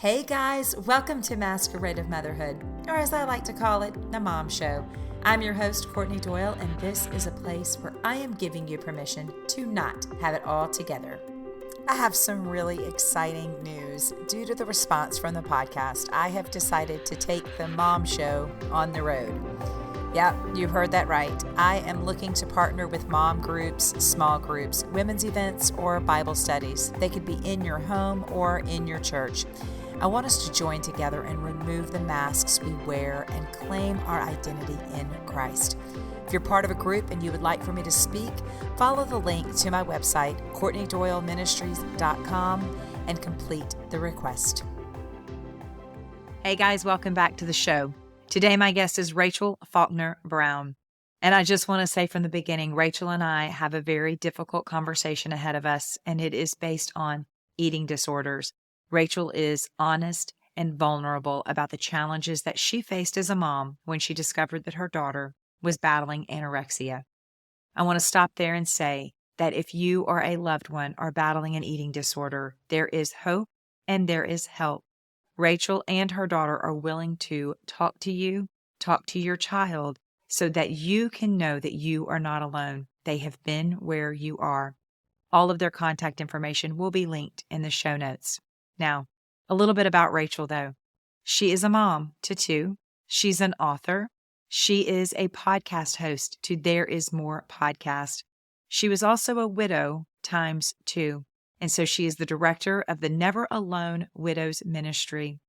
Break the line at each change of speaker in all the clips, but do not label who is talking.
Hey guys, welcome to Masquerade of Motherhood, or as I like to call it, the Mom Show. I'm your host, Courtney Doyle, and this is a place where I am giving you permission to not have it all together. I have some really exciting news. Due to the response from the podcast, I have decided to take the Mom Show on the road. Yep, you heard that right. I am looking to partner with mom groups, small groups, women's events, or Bible studies. They could be in your home or in your church. I want us to join together and remove the masks we wear and claim our identity in Christ. If you're part of a group and you would like for me to speak, follow the link to my website, CourtneyDoyleMinistries.com, and complete the request. Hey guys, welcome back to the show. Today my guest is Rachel Faulkner Brown. And I just want to say from the beginning, Rachel and I have a very difficult conversation ahead of us, and it is based on eating disorders. Rachel is honest and vulnerable about the challenges that she faced as a mom when she discovered that her daughter was battling anorexia. I want to stop there and say that if you or a loved one are battling an eating disorder, there is hope and there is help. Rachel and her daughter are willing to talk to you, talk to your child, so that you can know that you are not alone. They have been where you are. All of their contact information will be linked in the show notes. Now, a little bit about Rachel, though. She is a mom to two. She's an author. She is a podcast host to There Is More podcast. She was also a widow times two, and so she is the director of the Never Alone Widows Ministry.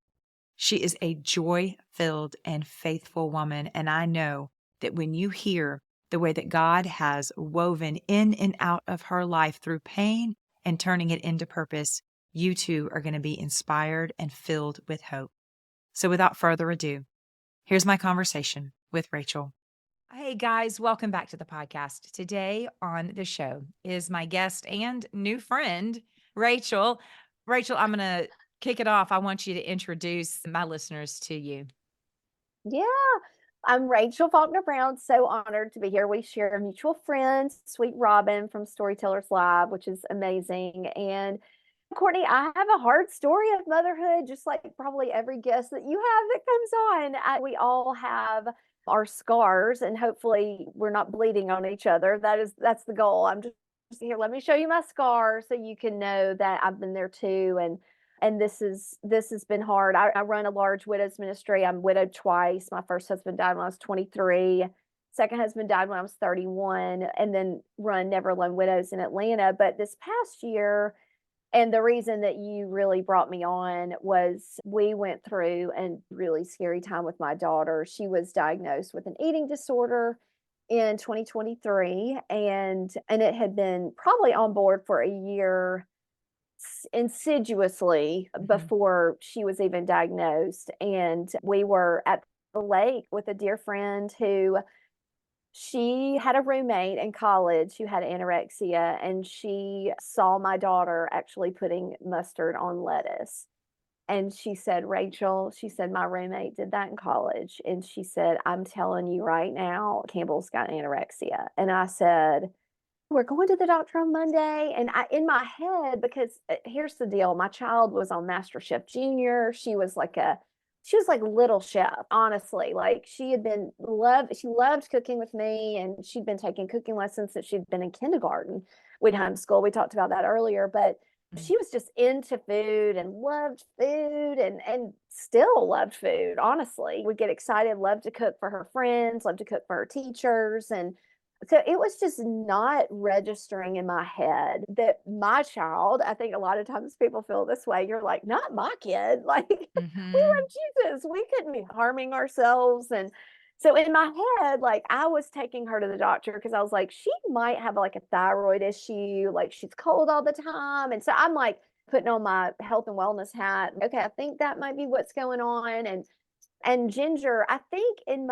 She is a joy-filled and faithful woman, and I know that when you hear the way that God has woven in and out of her life through pain and turning it into purpose, you too are going to be inspired and filled with hope. So without further ado, here's my conversation with Rachel. Hey guys, welcome back to the podcast. Today on the show is my guest and new friend, Rachel. Rachel, I'm going to kick it off. I want you to introduce my listeners to you.
Yeah, I'm Rachel Faulkner Brown. So honored to be here. We share a mutual friend, Sweet Robin from Storytellers Live, which is amazing. And Courtney, I have a hard story of motherhood, just like probably every guest that you have that comes on. We all have our scars, and hopefully we're not bleeding on each other. That's the goal. I'm just here. Let me show you my scar so you can know that I've been there too. And this has been hard. I run a large widows ministry. I'm widowed twice. My first husband died when I was 23. Second husband died when I was 31, and then run Never Alone Widows in Atlanta. But this past year, and the reason that you really brought me on was we went through a really scary time with my daughter. She was diagnosed with an eating disorder in 2023, and it had been probably on board for a year insidiously before she was even diagnosed. And we were at the lake with a dear friend who she had a roommate in college who had anorexia, and she saw my daughter actually putting mustard on lettuce. And she said, Rachel, she said, my roommate did that in college. And she said, I'm telling you right now, Campbell's got anorexia. And I said, we're going to the doctor on Monday. And in my head, because here's the deal, my child was on MasterChef Junior. She was like little chef, honestly. Like she loved cooking with me, and she'd been taking cooking lessons since she'd been in kindergarten. We'd homeschool. We talked about that earlier, but she was just into food and loved food and still loved food, honestly. Would get excited, loved to cook for her friends, loved to cook for her teachers. And so it was just not registering in my head that my child, I think a lot of times people feel this way. You're like, not my kid. Like, we love Jesus. We couldn't be harming ourselves. And so in my head, like I was taking her to the doctor because I was like, she might have like a thyroid issue. Like she's cold all the time. And so I'm like putting on my health and wellness hat. Okay, I think that might be what's going on. And Ginger, I think and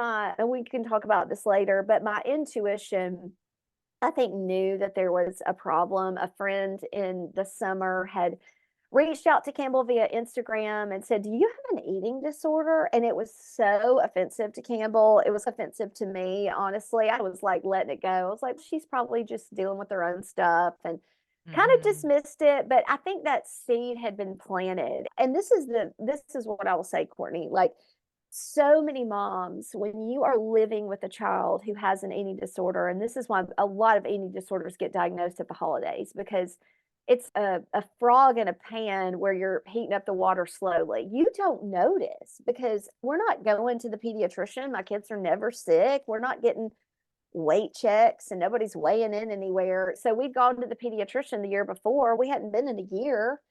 we can talk about this later, but my intuition, I think, knew that there was a problem. A friend in the summer had reached out to Campbell via Instagram and said, do you have an eating disorder? And it was so offensive to Campbell. It was offensive to me, honestly. I was like letting it go. I was like, she's probably just dealing with her own stuff. kind of
Mhm.
dismissed it, but I think that seed had been planted. And this is what I will say, Courtney. Like, so many moms, when you are living with a child who has an eating disorder, and this is why a lot of eating disorders get diagnosed at the holidays, because it's a frog in a pan where you're heating up the water slowly. You don't notice because we're not going to the pediatrician. My kids are never sick. We're not getting weight checks and nobody's weighing in anywhere. So we'd gone to the pediatrician the year before. We hadn't been in a year.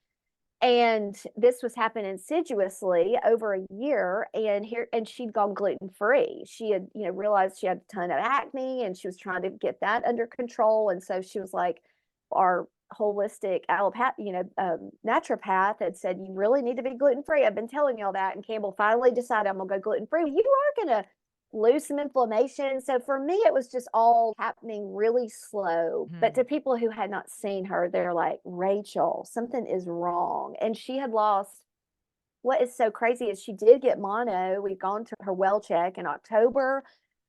And this was happening insidiously over a year. And she'd gone gluten free. She had, realized she had a ton of acne and she was trying to get that under control. And so she was like, our holistic allopath, naturopath had said, you really need to be gluten free. I've been telling you all that. And Campbell finally decided, I'm gonna go gluten free. You are gonna lose some inflammation. So for me, it was just all happening really slow. But to
Mhm.
people who had not seen her, they're like, Rachel, something is wrong. And she had lost, what is so crazy is she did get mono. We'd gone to her well check in October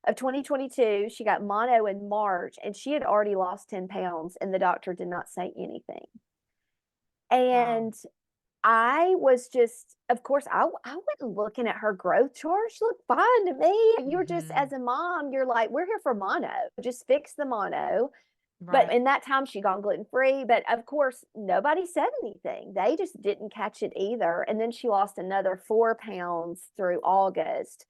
of 2022. She got mono in March and she had already lost 10 pounds, and the doctor did not say anything.
Wow.
And I was just, of course, I wasn't looking at her growth chart. She looked fine to me. You're just, as
Mhm.
a mom, you're like, we're here for mono. Just fix the mono. But
Right.
in that time, she gone gluten free. But of course, nobody said anything. They just didn't catch it either. And then she lost another 4 pounds through August.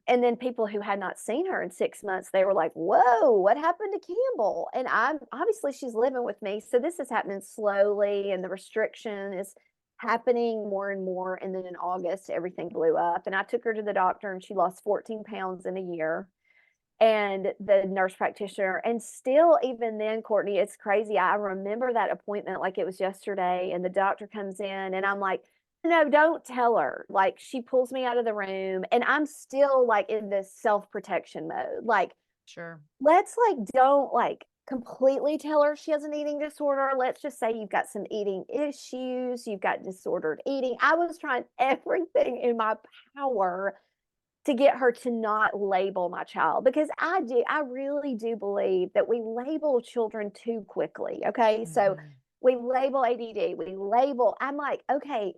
And then people who had not seen her in 6 months, they were like, whoa, what happened to Campbell? And I'm obviously she's living with me. So this is happening slowly, and the restriction is happening more and more. And then in August, everything blew up. And I took her to the doctor and she lost 14 pounds in a year. And the nurse practitioner, and still, even then, Courtney, it's crazy. I remember that appointment like it was yesterday. And the doctor comes in, and I'm like, no, don't tell her. Like, she pulls me out of the room, and I'm still like in this self protection mode. Like,
Sure.
let's like, don't like completely tell her she has an eating disorder. Let's just say you've got some eating issues, you've got disordered eating. I was trying everything in my power to get her to not label my child, because I really do believe that we label children too quickly. Okay. So
Mhm.
we label ADD, I'm like, okay,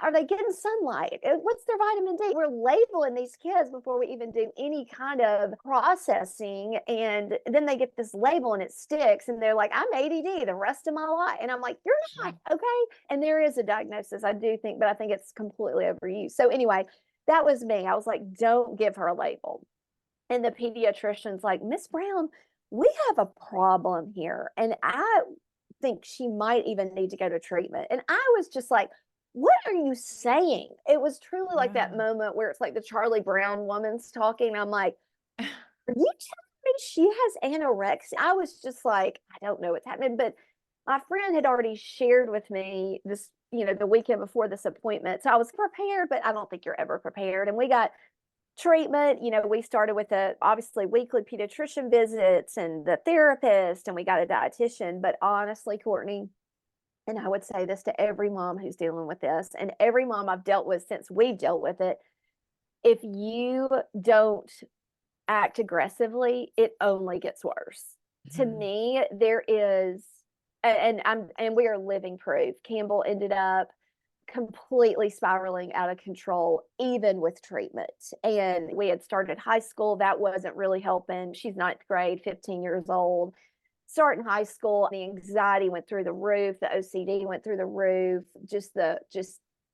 are they getting sunlight? What's their vitamin D? We're labeling these kids before we even do any kind of processing. And then they get this label and it sticks. And they're like, I'm ADD the rest of my life. And I'm like, you're not.
Sure.
Okay. And there is a diagnosis, I do think, but I think it's completely overused. So anyway, that was me. I was like, don't give her a label. And the pediatrician's like, Miss Brown, we have a problem here. And I think she might even need to go to treatment. And I was just like, what are you saying? It was truly like that
Yeah.
moment where it's like the Charlie Brown woman's talking. I'm like, are you telling me she has anorexia? I was just like, I don't know what's happening. But my friend had already shared with me this, the weekend before this appointment. So I was prepared, but I don't think you're ever prepared. And we got treatment. We started with obviously weekly pediatrician visits and the therapist, and we got a dietitian. But honestly, Courtney, and I would say this to every mom who's dealing with this, and every mom I've dealt with since we dealt with it, if you don't act aggressively, it only gets worse. To
Mhm.
me, there is, and we are living proof. Campbell ended up completely spiraling out of control, even with treatment. And we had started high school. That wasn't really helping. She's ninth grade, 15 years old. Starting high school, the anxiety went through the roof, the OCD went through the roof, just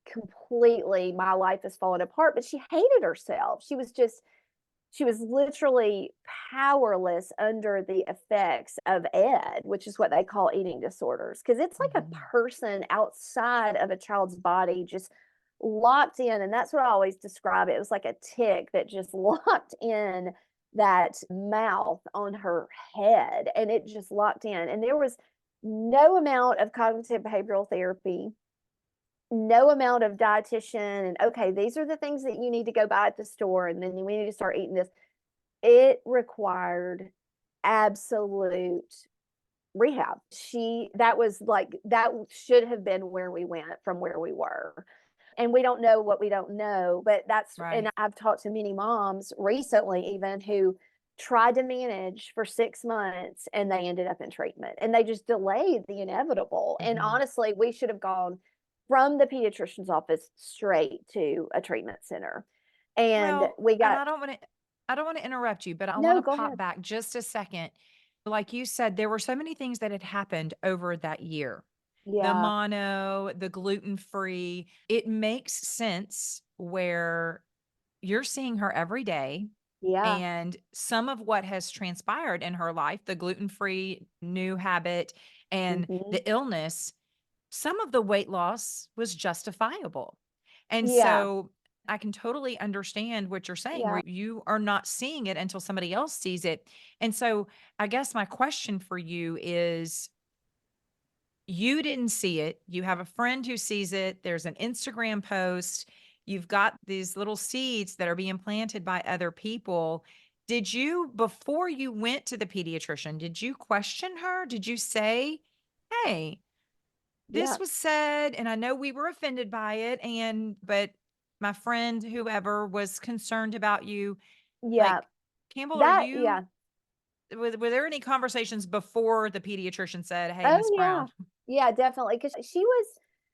completely, my life is falling apart. But she hated herself. She was literally powerless under the effects of ed, which is what they call eating disorders, because it's like a
Mhm.
person outside of a child's body just locked in. And that's what I always describe it. It was like a tick that just locked in that mouth on her head, and it just locked in. And there was no amount of cognitive behavioral therapy, no amount of dietitian, and okay, these are the things that you need to go buy at the store, and then we need to start eating this. It required absolute rehab. That was like, that should have been where we went from where we were. And we don't know what we don't know, but and
Right.
I've talked to many moms recently, even who tried to manage for 6 months, and they ended up in treatment, and they just delayed the inevitable, and
Mhm.
honestly, we should have gone from the pediatrician's office straight to a treatment center, and
Well,
we
and
got
I don't wanna interrupt you, but I
no,
wanna
go
pop
ahead.
back just a second. Like you said, there were so many things that had happened over that year. The
Yeah,
mono, the gluten-free. It makes sense where you're seeing her every day,
yeah,
and some of what has transpired in her life, the gluten-free new habit and
mhm,
the illness, some of the weight loss was justifiable. And
yeah,
so I can totally understand what you're saying,
yeah,
where you are not seeing it until somebody else sees it. And so I guess my question for you is, you didn't see it. You have a friend who sees it. There's an Instagram post. You've got these little seeds that are being planted by other people. Did you, before you went to the pediatrician, did you question her? Did you say, hey,
yeah,
this was said, and I know we were offended by it, but my friend, whoever, was concerned about you.
yeah,
Like, Campbell, are
that
you,
yeah.
were there any conversations before the pediatrician said, hey, Miss
Oh, yeah.
Brown?
Yeah, definitely. Because she was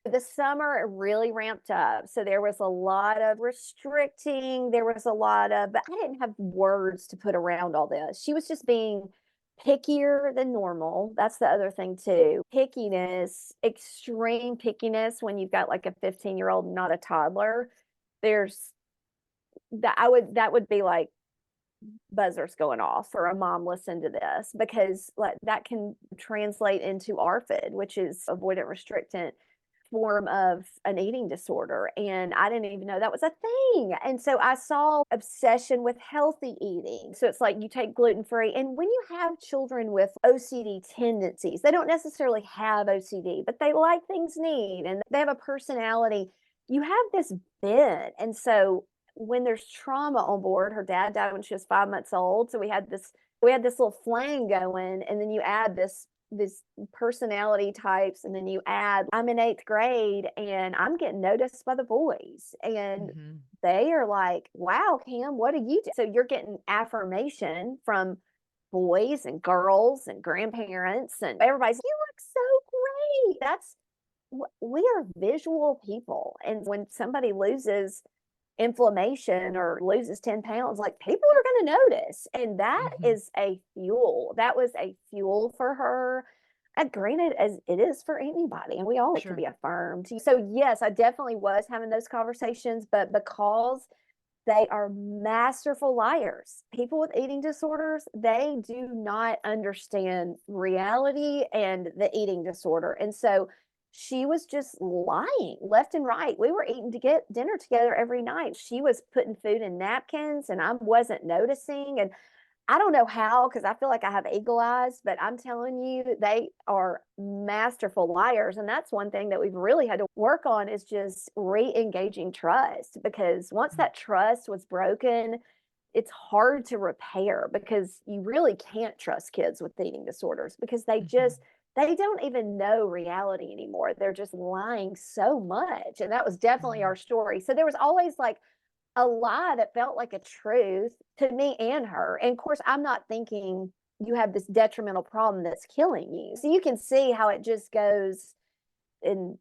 the summer it really ramped up, so there was a lot of restricting, there was a lot of but I didn't have words to put around all this. She was just being pickier than normal, that's the other thing too. Pickiness, extreme pickiness when you've got, like, a 15-year-old, not a toddler. There's that would be like buzzers going off for a mom listen to this because like that can translate into ARFID, which is avoidant restrictant form of an eating disorder. And I didn't even know that was a thing. And so I saw obsession with healthy eating. So it's like you take gluten free. And when you have children with OCD tendencies, they don't necessarily have OCD, but they like things neat and they have a personality. You have this bent. And so when there's trauma on board, her dad died when she was 5 months old. So we had this little flame going, and then you add this personality types, and then you add I'm in 8th grade and I'm getting noticed by the boys. And
Mhm.
they are like, wow, Cam, what do you do? So you're getting affirmation from boys and girls and grandparents, and everybody's, you look so great. We are visual people. And when somebody loses inflammation or loses 10 pounds, like people are going to notice. And that
Mhm.
is a fuel. That was a fuel for her. And granted, as it is for anybody, and we all like to
Sure.
be affirmed. So, yes, I definitely was having those conversations, but because they are masterful liars. People with eating disorders, they do not understand reality and the eating disorder. And so she was just lying left and right. We were eating to get dinner together every night. She was putting food in napkins and I wasn't noticing. And I don't know how, because I feel like I have eagle eyes, but I'm telling you, they are masterful liars. And that's one thing that we've really had to work on is just re-engaging trust. Because once
Mm.
that trust was broken, it's hard to repair because you really can't trust kids with eating disorders because
Mhm.
they don't even know reality anymore. They're just lying so much. And that was definitely our
Mhm.
story. So there was always like a lie that felt like a truth to me and her. And of course, I'm not thinking you have this detrimental problem that's killing you. So you can see how it just goes in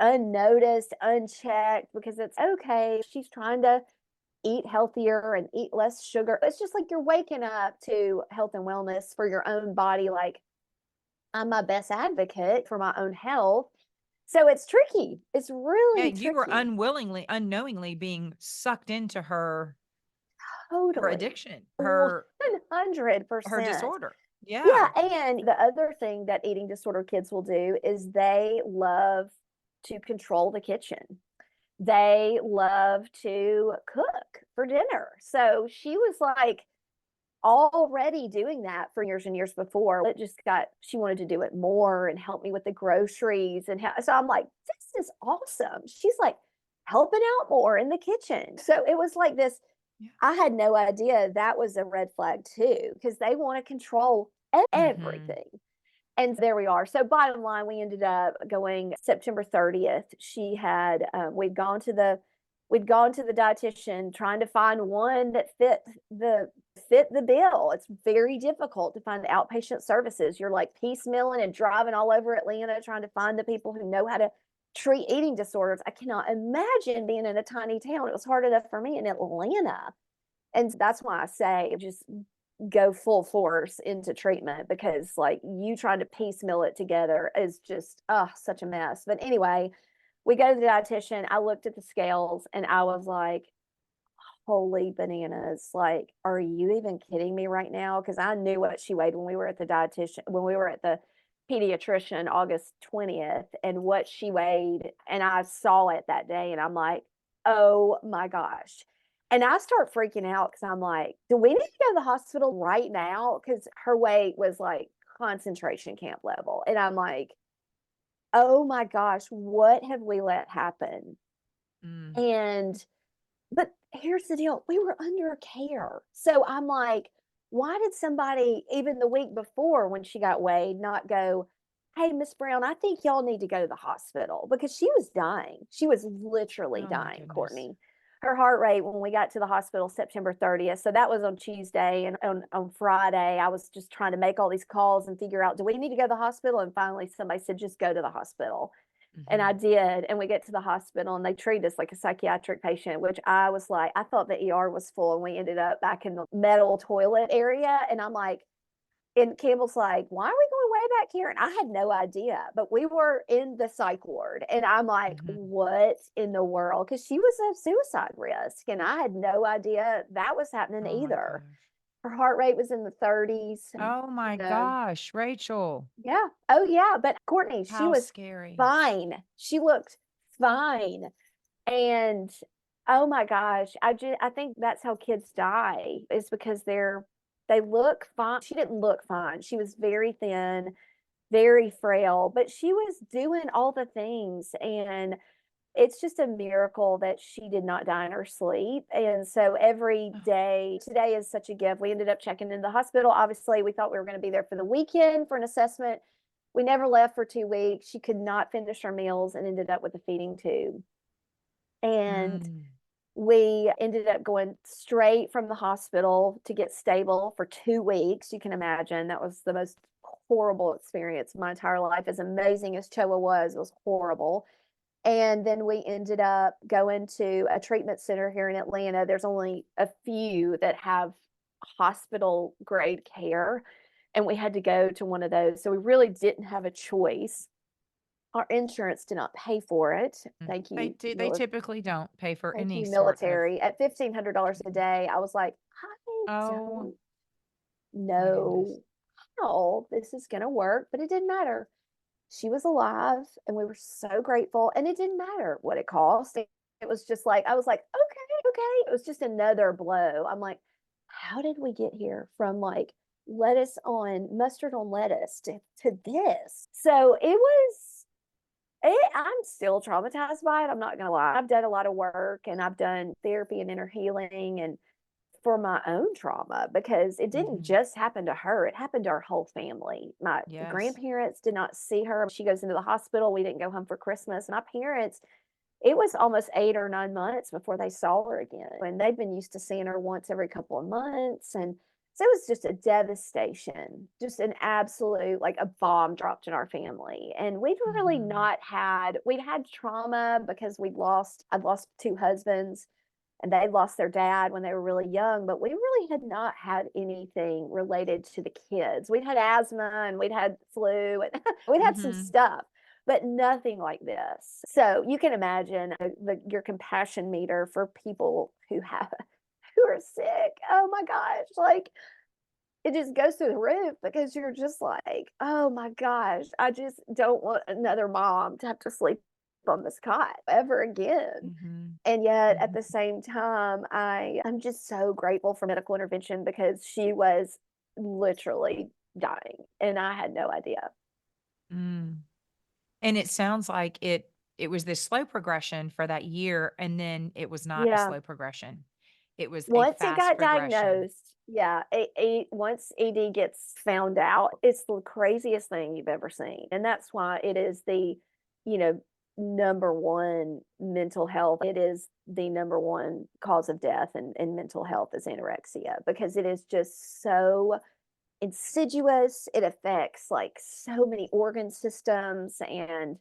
unnoticed, unchecked, because it's okay. She's trying to eat healthier and eat less sugar. It's just like you're waking up to health and wellness for your own body. Like, I'm my best advocate for my own health. So it's tricky. It's
Yeah,
really
you were
tricky.
unwillingly, unknowingly being sucked into her
Totally.
addiction, her
100%.
disorder.
Yeah,
Yeah.
and the other thing that eating disorder kids will do is they love to control the kitchen. They love to cook for dinner. So she was like already doing that for years and years before. It just got, she wanted to do it more and help me with the groceries. So I'm like, this is awesome. She's like helping out more in the kitchen. So it was like this.
Yeah.
I had no idea that was a red flag too, because they want to control
Mhm.
everything. And there we are. So bottom line, we ended up going September 30th. She had we'd gone to the dietitian trying to find one that fit the fit the bill. It's very difficult to find outpatient services. You're like piecemealing and driving all over Atlanta trying to find the people who know how to treat eating disorders. I cannot imagine being in a tiny town. It was hard enough for me in Atlanta. And that's why I say just go full force into treatment, because like you trying to piecemeal it together is just such a mess. But anyway, we go to the dietitian. I looked at the scales and I was like, holy bananas. Like, are you even kidding me right now? Because I knew what she weighed when we were at the dietitian, when we were at the pediatrician August 20th, and what she weighed. And I saw it that day and I'm like, oh my gosh. And I start freaking out because I'm like, do we need to go to the hospital right now? Because her weight was like concentration camp level. And I'm like, oh my gosh, what have we let happen?
Mm.
And but here's the deal, we were under care. So I'm like, why did somebody, even the week before when she got weighed, not go, hey, Miss Brown, I think y'all need to go to the hospital, because she was dying. She was literally
Oh my
dying,
goodness.
Courtney. Her heart rate when we got to the hospital September 30th. So that was on Tuesday. And on Friday, I was just trying to make all these calls and figure out, do we need to go to the hospital? And finally, somebody said, just go to the hospital. And I
Mhm.
did, and we get to the hospital, and they treat us like a psychiatric patient, which I was like, I thought the ER was full, and we ended up back in the metal toilet area, and I'm like, and Campbell's like, "Why are we going way back here?" And I had no idea, but we were in the psych ward, and I'm like,
Mhm.
"What in the world?" Because she was a suicide risk, and I had no idea that was happening
Oh my
either.
gosh.
Her heart rate was in the 30s, and,
Oh my gosh, Rachel.
yeah. Oh, yeah, but Courtney, she
How
was
scary.
fine. She looked fine. And oh my gosh, I think that's how kids die, is because they look fine. She didn't look fine. She was very thin, very frail, but she was doing all the things, and it's just a miracle that she did not die in her sleep. And so every
Oh.
day, today is such a gift. We ended up checking in the hospital. Obviously, we thought we were going to be there for the weekend for an assessment. We never left for 2 weeks. She could not finish her meals and ended up with a feeding tube. And
Mm.
we ended up going straight from the hospital to get stable for 2 weeks. You can imagine that was the most horrible experience of my entire life. As amazing as Choa was, it was horrible. And then we ended up going to a treatment center here in Atlanta. There's only a few that have hospital grade care, and we had to go to one of those. So we really didn't have a choice. Our insurance did not pay for it.
Mm.
Thank
They
you,
do they typically don't pay for
thank
any
you,
sort of.
military. At $1,500 a
Mhm.
day, I was like, I
Oh
don't
my goodness.
know how this is going to work, but it didn't matter. She was alive, and we were so grateful, and it didn't matter what it cost. It was just like, I was like, okay, okay. It was just another blow. I'm like, how did we get here from like mustard on lettuce to this? So I'm still traumatized by it. I'm not gonna lie. I've done a lot of work, and I've done therapy and inner healing and for my own trauma, because it didn't
Mhm.
just happen to her. It happened to our whole family. My
Yes.
grandparents did not see her. She goes into the hospital. We didn't go home for Christmas. My parents, it was almost 8 or 9 months before they saw her again. And they'd been used to seeing her once every couple of months. And so it was just a devastation, just an absolute, like a bomb dropped in our family. And
Mhm.
we'd had trauma because I'd lost two husbands, and they lost their dad when they were really young, but we really had not had anything related to the kids. We'd had asthma and we'd had flu and we'd had some
Mhm.
stuff, but nothing like this. So you can imagine your compassion meter for people who are sick. Oh my gosh, like it just goes through the roof, because you're just like, oh my gosh, I just don't want another mom to have to sleep on this cot ever again.
Mhm.
And yet at
Mhm.
the same time, I'm just so grateful for medical intervention, because she was literally dying and I had no idea.
Mm. And it sounds like it was this slow progression for that year, and then it was not a
Yeah.
slow progression. It was a
Once it
fast
got
progression.
diagnosed, yeah, once ED gets found out, it's the craziest thing you've ever seen. And that's why it is the, you know, number one mental health. It is the number one cause of death in mental health is anorexia because it is just so insidious. It affects like so many organ systems and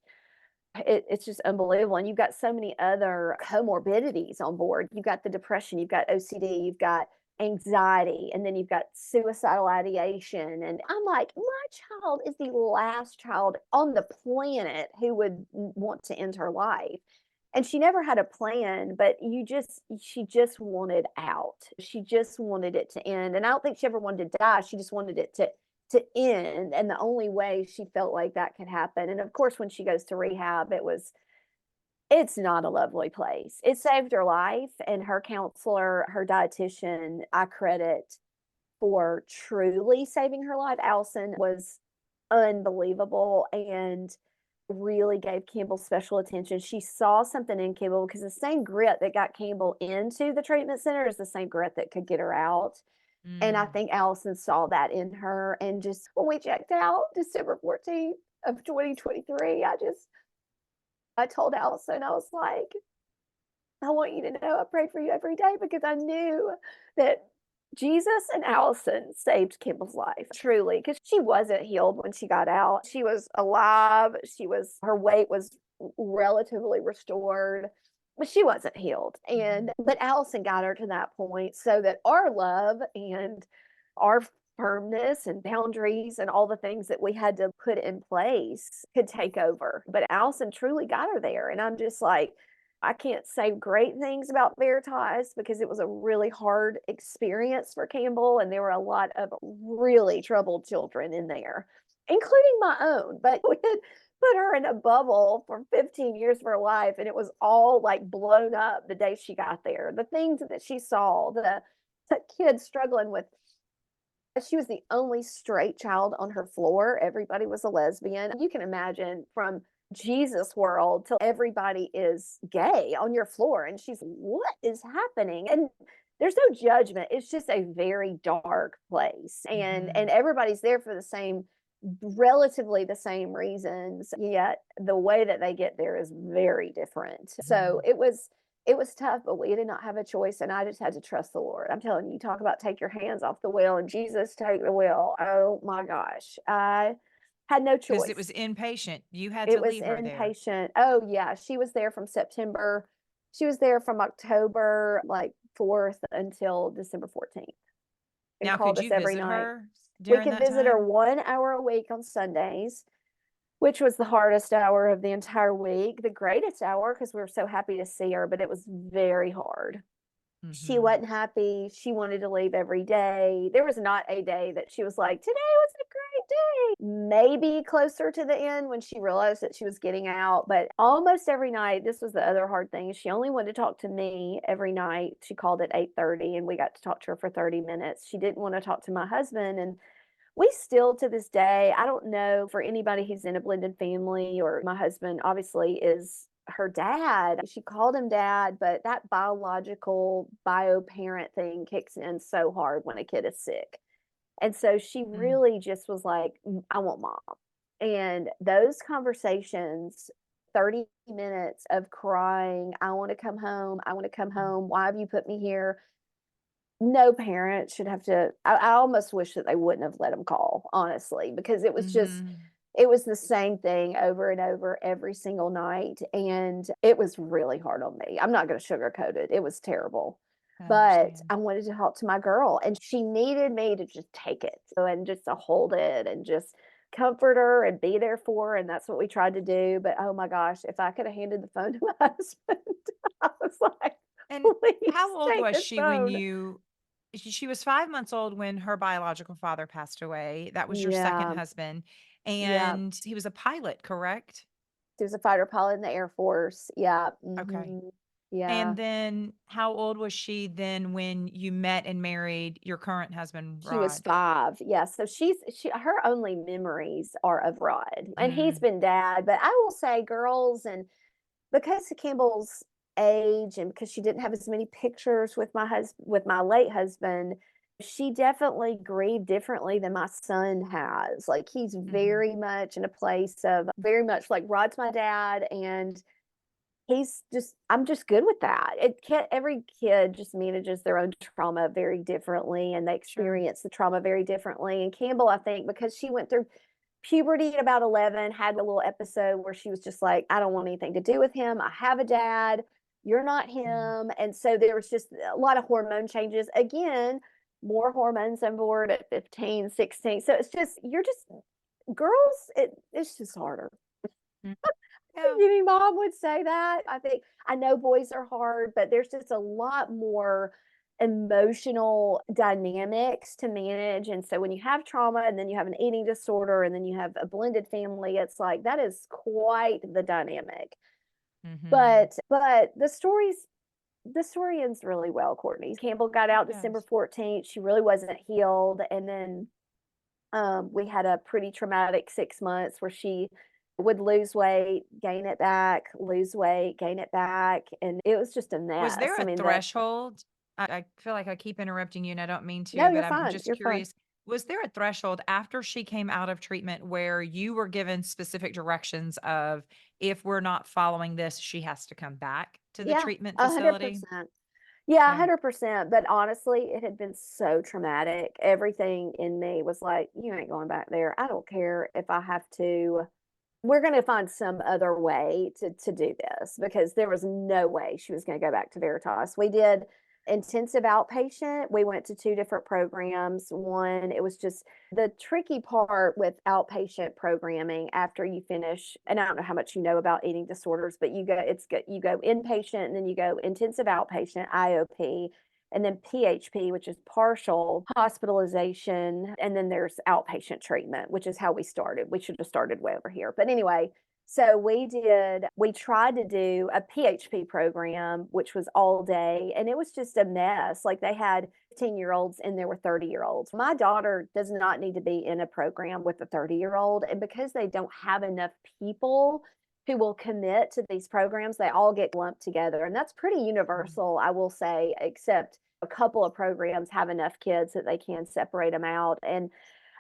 it's just unbelievable. And you've got so many other comorbidities on board. You've got the depression, you've got OCD, you've got anxiety, and then you've got suicidal ideation. And I'm like, my child is the last child on the planet who would want to end her life. And she never had a plan, but she just wanted out. She just wanted it to end. And I don't think she ever wanted to die. She just wanted it to end. And the only way she felt like that could happen. And of course, when she goes to rehab, it's not a lovely place. It saved her life. And her counselor, her dietitian, I credit for truly saving her life. Allison was unbelievable and really gave Campbell special attention. She saw something in Campbell because the same grit that got Campbell into the treatment center is the same grit that could get her out. And I
Mm.
think Allison saw that in her. And just when we checked out December 14th of 2023, I told Allison, I was like, I want you to know I prayed for you every day because I knew that Jesus and Allison saved Campbell's life, truly, because she wasn't healed when she got out. She was alive. Her weight was relatively restored, but she wasn't healed.
Mhm.
But Allison got her to that point so that our love and our firmness and boundaries and all the things that we had to put in place could take over. But Allison truly got her there. And I'm just like, I can't say great things about Veritas because it was a really hard experience for Campbell, and there were a lot of really troubled children in there, including my own. But we had put her in a bubble for 15 years of her life, and it was all like blown up the day she got there. The things that she saw, the kids struggling with. She was the only straight child on her floor. Everybody was a lesbian. You can imagine from Jesus world till everybody is gay on your floor. And she's, what is happening? And there's no judgment. It's just a very dark place. And
Mhm.
everybody's there for the same, relatively the same reasons, yet the way that they get there is very different. So
Mhm.
it was tough, but we did not have a choice. And I just had to trust the Lord. I'm telling you, talk about take your hands off the wheel and Jesus take the wheel. Oh my gosh. I had no
'Cause it
choice.
was inpatient. You had
It
to
was
leave her there.
inpatient. Oh, yeah, she was there from September. She was there from October, like, 4th until December 14th and
Now,
called
could
us
you
every
visit
night.
her
We
during
could
that
visit her
time?
1 hour a week on Sundays, which was the hardest hour of the entire week. The greatest hour because we were so happy to see her, but it was very hard. She
Mhm.
wasn't happy. She wanted to leave every day. There was not a day that she was like, "Today was a great day." Maybe closer to the end when she realized that she was getting out, but almost every night, this was the other hard thing. She only wanted to talk to me every night. She called at 8:30 and we got to talk to her for 30 minutes. She didn't want to talk to my husband and we still to this day, I don't know for anybody who's in a blended family or my husband obviously is her dad. She called him dad, but that biological bio parent thing kicks in so hard when a kid is sick. And so she
Mm.
really just was like, I want mom. And those conversations, 30 minutes of crying, I want to come home. I want to come
Mm.
home. Why have you put me here? No parent should have to. I almost wish that they wouldn't have let him call, honestly, because
Mhm.
it was the same thing over and over every single night. And it was really hard on me. I'm not going to sugarcoat it. It was terrible.
I
But
understand.
I wanted to talk to my girl, and she needed me to just take it and just to hold it and just comfort her and be there for her. And that's what we tried to do. But oh my gosh, if I could have handed the phone to my husband, I was like,
And
please
how old
take
was
this
she when
phone.
you she was 5 months old when her biological father passed away. That was your second
Yeah,
husband,
yeah.
and he was a pilot, correct?
He was a fighter pilot in the Air Force. Yeah,
Okay.
yeah.
And then how old was she then when you met and married your current husband,
She was
Rod?
5. Yeah, so her only memories are of Rod, and he's
Mm.
been dad, but I will say girls and because of Campbell's age and because she didn't have as many pictures with my late husband, She definitely grieved differently than my son has. Like, he's
Mhm.
very much in a place of very much like Rod's my dad, and I'm just good with that. Every kid just manages their own trauma very differently, and they
Sure.
experience the trauma very differently. And Campbell, I think, because she went through puberty at about 11, had a little episode where she was just like, I don't want anything to do with him. I have a dad. You're not
Mhm.
him. And so there was just a lot of hormone changes. Again, more hormones on board at 15, 16. So it's just, you're just, girls, it's just harder.
Mm. Yeah.
Any mom would say that. I know boys are hard, but there's just a lot more emotional dynamics to manage. And so when you have trauma and then you have an eating disorder and then you have a blended family, it's like that is quite the dynamic.
Mhm.
But the story ends really well, Courtney. Campbell got
It
out December
does.
14th. She really wasn't healed. And then we had a pretty traumatic 6 months where she would lose weight, gain it back, lose weight, gain it back, and it was just a
Was
mess.
there
I
a
mean, the
threshold? I feel like I keep interrupting you and I don't mean
no,
to,
you're
but I'm
fine.
just
You're fine.
curious. Was there a threshold after she came out of treatment where you were given specific directions of if we're not following this, she has to come back to the
Yeah,
treatment facility?
100%. Yeah,
Yeah.
100%. But honestly, it had been so traumatic. Everything in me was like, you ain't going back there. I don't care if I have to. We're going to find some other way to do this because there was no way she was going to go back to Veritas. We did intensive outpatient. We went to two different programs. One, it was just the tricky part with outpatient programming after you finish, and I don't know how much you know about eating disorders, but you go inpatient and then you go intensive outpatient, IOP, and then PHP, which is partial hospitalization. And then there's outpatient treatment, which is how we started. We should have started way over here. But anyway, so we tried to do a PHP program, which was all day, and it was just a mess. Like they had 15-year-olds and there were 30-year-olds. My daughter does not need to be in a program with a 30-year-old. And because they don't have enough people who will commit to these programs, they all get lumped together. And that's pretty
Mhm.
universal, I will say, except a couple of programs have enough kids that they can separate them out. And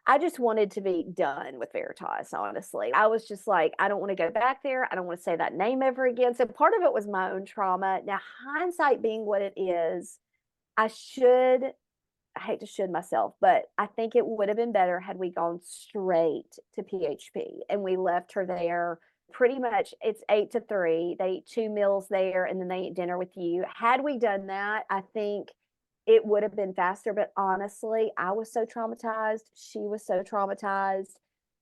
I just wanted to be done with Veritas, honestly. I was just like, I don't want to go back there. I don't want to say that name ever again. So part of it was my own trauma. Now, hindsight being what it is, I should, I hate to should myself, but I think it would have been better had we gone straight to PHP and we left her there. Pretty much it's 8 to 3. They eat 2 meals there and then they eat dinner with you. Had we done that, I think it would have been faster. But honestly, I was so traumatized. She was so traumatized.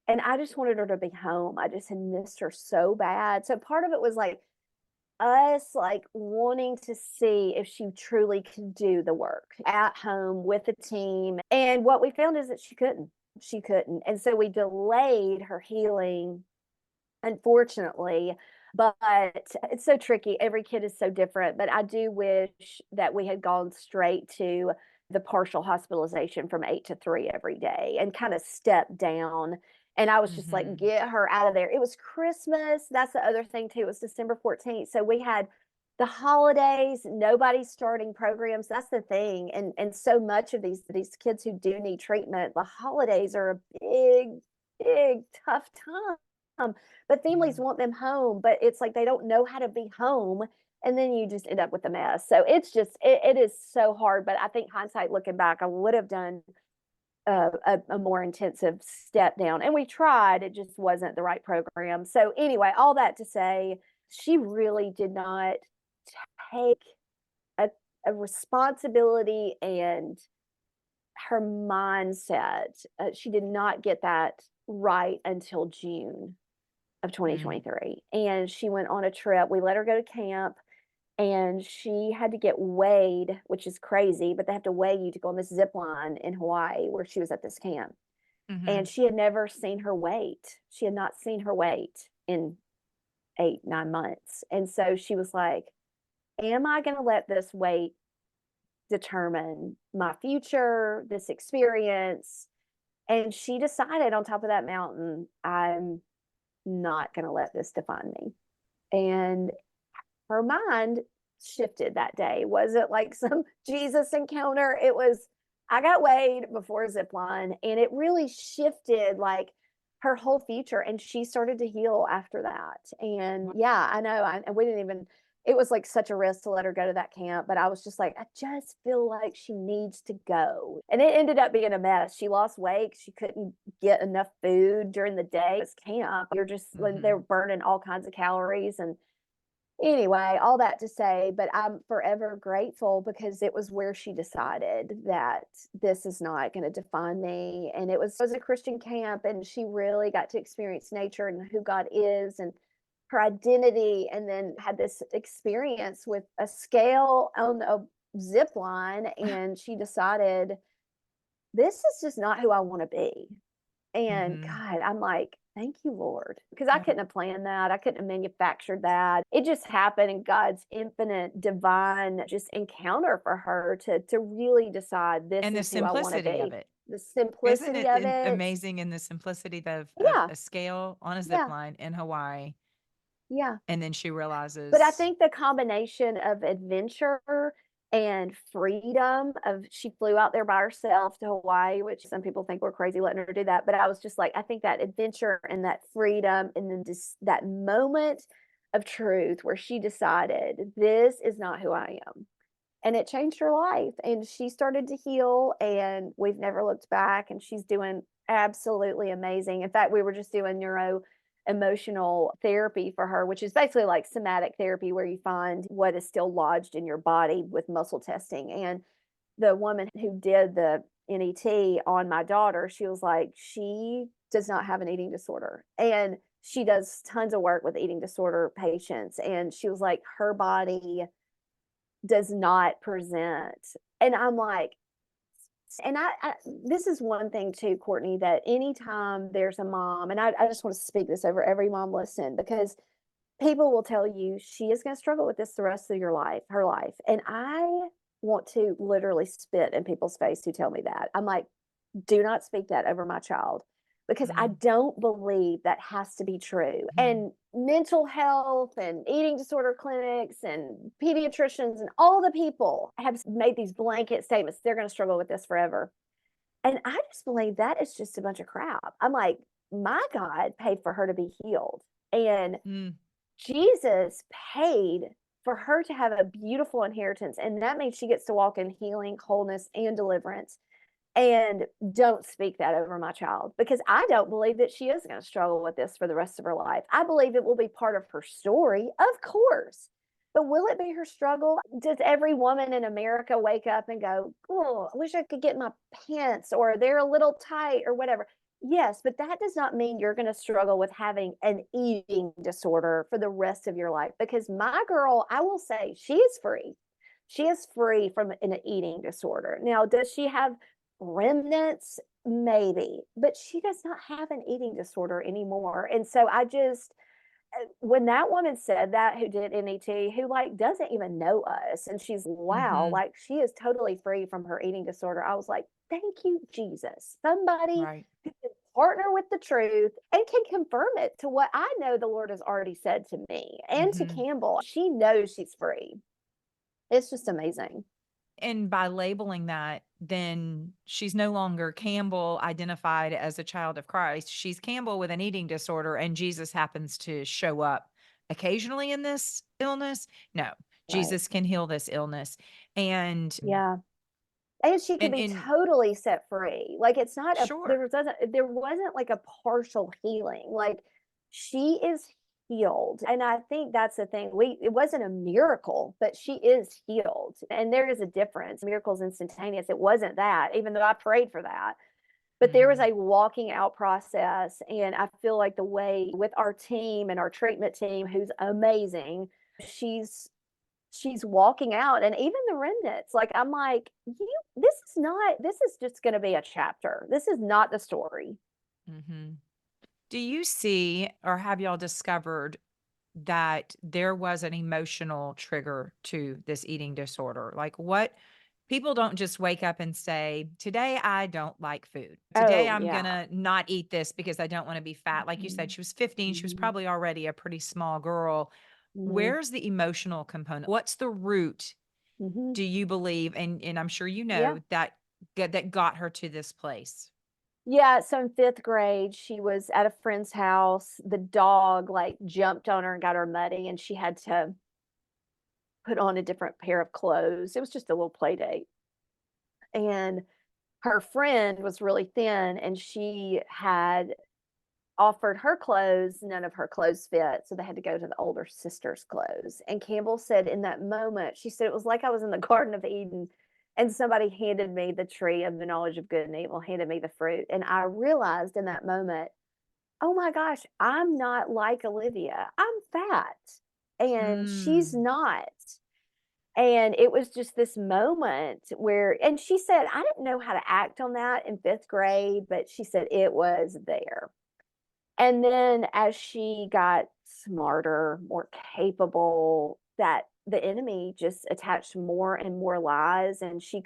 And I just wanted her to be home. I just had missed her so bad. So part of it was like us like wanting to see if she truly could do the work at home with a team. And what we found is that she couldn't. She couldn't. And so we delayed her healing, unfortunately. But it's so tricky. Every kid is so different. But I do wish that we had gone straight to the partial hospitalization from 8 to 3 every day and kind of step down. And I was just like,
Mhm.
get her out of there. It was Christmas. That's the other thing, too. It was December 14th. So we had the holidays, nobody's starting programs. That's the thing. And so much of these kids who do need treatment, the holidays are a big, tough time, but
Yeah.
families want them home, but it's like they don't know how to be home, and then you just end up with a mess. So it is so hard. But I think hindsight looking back, I would have done a more intensive step down, and we tried. It just wasn't the right program. So anyway, all that to say, she really did not take a, a responsibility and her mindset. She did not get that right until June of
Mm.
2023. And she went on a trip. We let her go to camp and she had to get weighed, which is crazy, but they have to weigh you to go on this zip line in Hawaii where she was at this camp. And
Mhm.
she had never seen her weight. She had not seen her weight in 8, 9 months. And so she was like, am I going to let this weight determine my future, this experience? And she decided on top of that mountain, I'm not going to let this define me. And her mind shifted that day. Was it like some Jesus encounter? It was I got weighed before Zipline, and it really shifted, like, her whole future, and she started to heal after that, and yeah, I know, and we didn't even it was, like, such a risk to let her go to that camp, but I was just like, "I just feel like she needs to go," and it ended up being a mess. She lost weight, she couldn't get enough food during the day. It's camp, you're just when they're
Mhm.
burning all kinds of calories, and anyway, all that to say, but I'm forever grateful because it was where she decided that this is not gonna define me, and it was a Christian camp, and she really got to experience nature and who God is and her identity, and then had this experience with a scale on a zip line, and she decided, "This is just not who I wanna be." And
Mhm.
God, I'm like, "Thank you, Lord," because I
Yeah.
couldn't have planned that. I couldn't have manufactured that. It just happened in God's infinite, divine just encounter for her to really decide this
And the
is who I wanna
simplicity of
be.
it.
The
Isn't
simplicity
it
of it.
amazing in the simplicity of
Yeah,
a scale on a zip
yeah,
line in Hawaii,
yeah.
and then she
But I
realizes
think the combination of adventure and freedom of she flew out there by herself to Hawaii, which some people think we're crazy letting her do that, but I was just like, I think that adventure and that freedom and then just that moment of truth where she decided, "This is not who I am." And it changed her life, and she started to heal, and we've never looked back, and she's doing absolutely amazing. In fact, we were just doing neuro emotional therapy for her, which is basically like somatic therapy where you find what is still lodged in your body with muscle testing. And the woman who did the NET on my daughter, she was like, she does not have an eating disorder. And she does tons of work with eating disorder patients. And she was like, her body does not present. And I'm like, and I this is one thing too, Courtney, that anytime there's a mom, and I just want to speak this over every mom listen, because people will tell you she is going to struggle with this the rest of your life, her life. And I want to literally spit in people's face who tell me that. I'm like, do not speak that over my child because I
mm,
don't believe that has to be true.
mhm.
And mental health and eating disorder clinics and pediatricians and all the people have made these blanket statements. They're going to struggle with this forever. And I just believe that is just a bunch of crap. I'm like, my God paid for her to be healed. And
Mm,
Jesus paid for her to have a beautiful inheritance. And that means she gets to walk in healing, wholeness, and deliverance. And don't speak that over my child because I don't believe that she is going to struggle with this for the rest of her life. I believe it will be part of her story, of course. But will it be her struggle? Does every woman in America wake up and go, "Oh, I wish I could get my pants," or "They're a little tight," or whatever? Yes, but that does not mean you're going to struggle with having an eating disorder for the rest of your life. Because my girl, I will say, she is free. She is free from an eating disorder. Now, does she have remnants? Maybe, but she does not have an eating disorder anymore. And so I just, when that woman said that, who did NET, who like doesn't even know us, and she's wow,
mhm.
like she is totally free from her eating disorder. I was like, thank you, Jesus. Somebody
Right.
who can partner with the truth and can confirm it to what I know the Lord has already said to me and to
Mhm.
Campbell. She knows she's free. It's just amazing.
And by labeling that, then she's no longer Campbell identified as a child of Christ. She's Campbell with an eating disorder, and Jesus happens to show up occasionally in this illness. No,
Right.
Jesus can heal this illness. And
Yeah. And she could be
and
totally set free. Like, it's not a
sure.
there wasn't, like, a partial healing, like, she is healed, and I think that's the thing, it wasn't a miracle, but she is healed, and there is a difference. Miracle's instantaneous, it wasn't that, even though I prayed for that, but there was
Mhm.
a walking out process, and I feel like the way with our team and our treatment team, who's amazing, she's she's walking out and even the remnants, like, I'm like, "You this is just gonna be a chapter. This is not the story."
Mhm. Do you see or have y'all discovered that there was an emotional trigger to this eating disorder? Like what people don't just wake up and say, "Today I don't like food. Today
Oh,
I'm
yeah.
gonna not eat this because I don't want to be fat." Like you said,
Mhm.
she was 15, she was
Mhm.
probably already a pretty small girl.
Mhm.
Where's the emotional component? What's the root,
Mhm.
do you believe? And I'm sure you
Yeah.
know that that got her to this place?
Yeah, so in 5th grade, she was at a friend's house. The dog, like, jumped on her and got her muddy, and she had to put on a different pair of clothes. It was just a little play date. And her friend was really thin, and she had offered her clothes. None of her clothes fit, so they had to go to the older sister's clothes. And Campbell said in that moment, she said, "It was like I was in the Garden of Eden, and somebody handed me the tree of the knowledge of good and evil, handed me the fruit." And I realized in that moment, "Oh my gosh, I'm not like Olivia. I'm fat, and she's
Mm.
not." And it was just this moment where, and she said, "I didn't know how to act on that in 5th grade," but she said it was there. And then as she got smarter, more capable, that the enemy just attached more and more lies, and she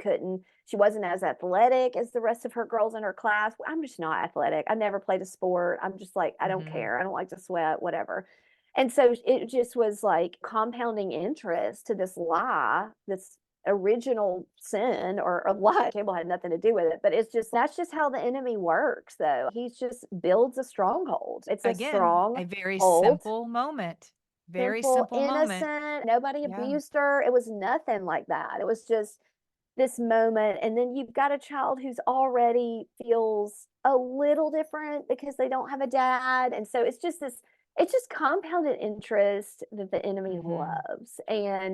wasn't as athletic as the rest of her girls in her class. I'm just not athletic. I never played a sport. I'm just like, I don't
Mhm.
care. I don't like to sweat, whatever. And so it just was like compounding interest to this lie, this original sin or a lie. Campbell had nothing to do with it, but it's just that's just how the enemy works, though. He's just builds a stronghold. It's a
Again, a very
stronghold,
simple moment. Very
simple,
simple moment.
innocent, nobody
Yeah.
abused her. It was nothing like that. It was just this moment, and then you've got a child who's already feels a little different because they don't have a dad, and so it's just compounded interest that the enemy
Mhm.
loves,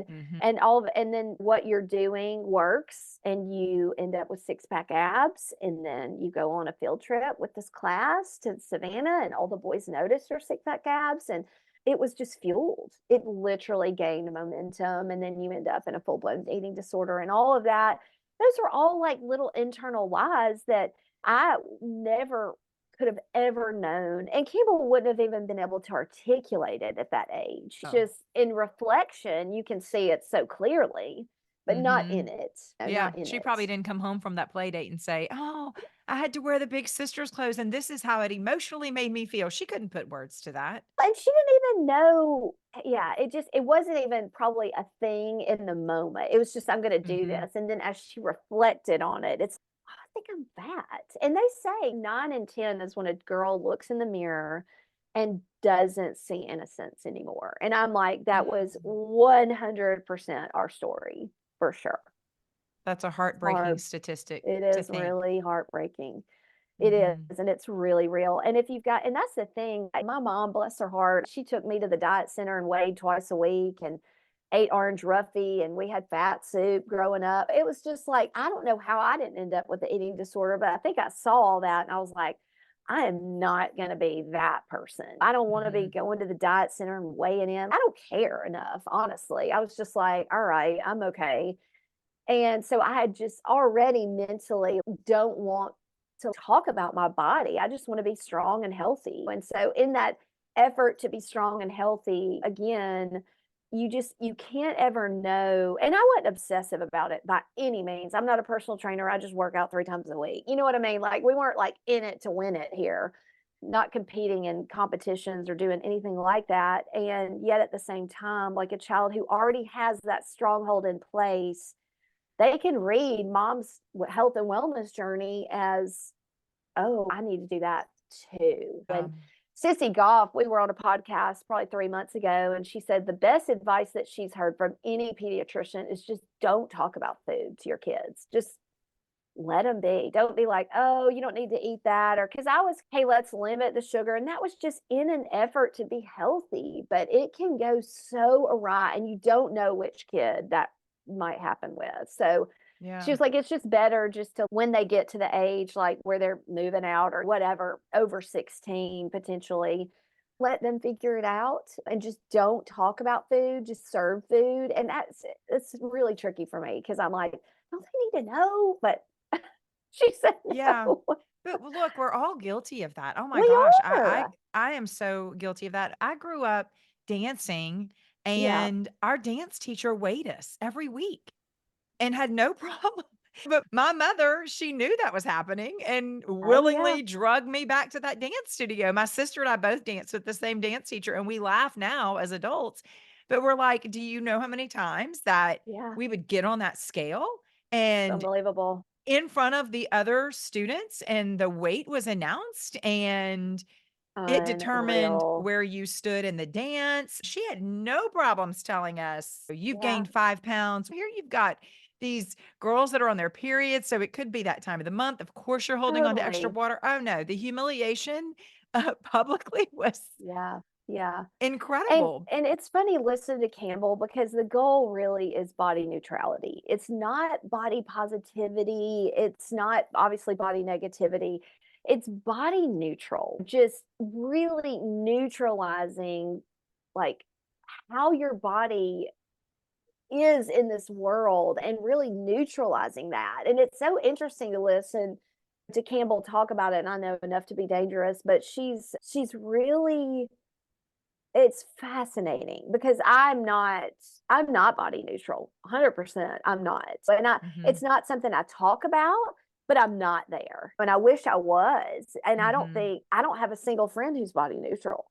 Mhm.
and then what you're doing works, and you end up with six-pack abs, and then you go on a field trip with this class to Savannah, and all the boys notice your six-pack abs, and it was just fueled. It literally gained momentum, and then you end up in a full-blown eating disorder and all of that. Those are all like little internal lies that I never could have ever known. And Campbell wouldn't have even been able to articulate it at that age.
Oh.
Just in reflection, you can see it so clearly, but not in
Mhm.
it. No,
Yeah,
not in
she
it.
probably didn't come home from that play date and say, "Oh, I had to wear the big sister's clothes, and this is how it emotionally made me feel." She couldn't put words to that.
And she didn't even know, yeah, it wasn't even probably a thing in the moment. It was just, "I'm gonna do
Mhm.
this," and then as she reflected on it, it's, "Oh, I think I'm fat." And they say 9 and 10 is when a girl looks in the mirror and doesn't see innocence anymore, and I'm like, that was
Mm.
100% our story, for sure.
That's a heartbreaking
Our
statistic
It
to
is
think.
really heartbreaking. It
Mhm.
is, and it's really real, and if you've got and that's the thing, like, my mom, bless her heart, she took me to the diet center and weighed twice a week and ate Orange Roughy, and we had fat soup growing up. It was just like, I don't know how I didn't end up with the eating disorder, but I think I saw all that, and I was like, "I am not gonna be that person. I don't wanna be
Mhm.
going to the diet center and weighing in." I don't care enough, honestly. I was just like, "Alright, I'm okay." And so I had just already mentally don't want to talk about my body. I just want to be strong and healthy. And so in that effort to be strong and healthy, again, you can't ever know. And I wasn't obsessive about it by any means. I'm not a personal trainer. I just work out 3 times a week. You know what I mean? Like we weren't like in it to win it here, not competing in competitions or doing anything like that. And yet at the same time, like a child who already has that stronghold in place, they can read mom's health and wellness journey as, "Oh, I need to do that too." And
Um,
Sissy Goff, we were on a podcast probably 3 months ago, and she said the best advice that she's heard from any pediatrician is just don't talk about food to your kids. Just let them be. Don't be like, "Oh, you don't need to eat that," or because I was, "Hey, let's limit the sugar," and that was just in an effort to be healthy, but it can go so awry, and you don't know which kid that might happen with. So, she
yeah.
was like, "It's just better just to when they get to the age, like, where they're moving out or whatever, over 16 potentially, let them figure it out and just don't talk about food, just serve food," and it's really tricky for me because 'cause I'm like, "Don't they need to know?" But she said
Yeah.
no.
But look, we're all guilty of that. Oh my
We
gosh.
are.
I am so guilty of that. I grew up dancing,
Yeah.
and our dance teacher weighed us every week and had no problem. But my mother, she knew that was happening and
Oh, yeah.
willingly drugged me back to that dance studio. My sister and I both danced with the same dance teacher, and we laugh now as adults. But we're like, do you know how many times that
Yeah.
we would get on that scale
It's
and
unbelievable.
in front of the other students, and the weight was announced, and it determined
Unreal.
where you stood in the dance. She had no problems telling us, "You've
Yeah,
gained 5 pounds. Here you've got these girls that are on their periods, so it could be that time of the month. Of course, you're holding on to extra
totally.
water." Oh, no, the humiliation, publicly was
Yeah, yeah.
incredible.
And it's funny listening to Campbell because the goal really is body neutrality. It's not body positivity, it's not obviously body negativity. It's body neutral, just really neutralizing like how your body is in this world and really neutralizing that. And it's so interesting to listen to Campbell talk about it. And I know enough to be dangerous, but she's really it's fascinating because I'm not body neutral. 100%. I'm not. So and it's
Mhm,
not something I talk about, but I'm not there. And I wish I was. And
mhm.
I don't have a single friend who's body neutral.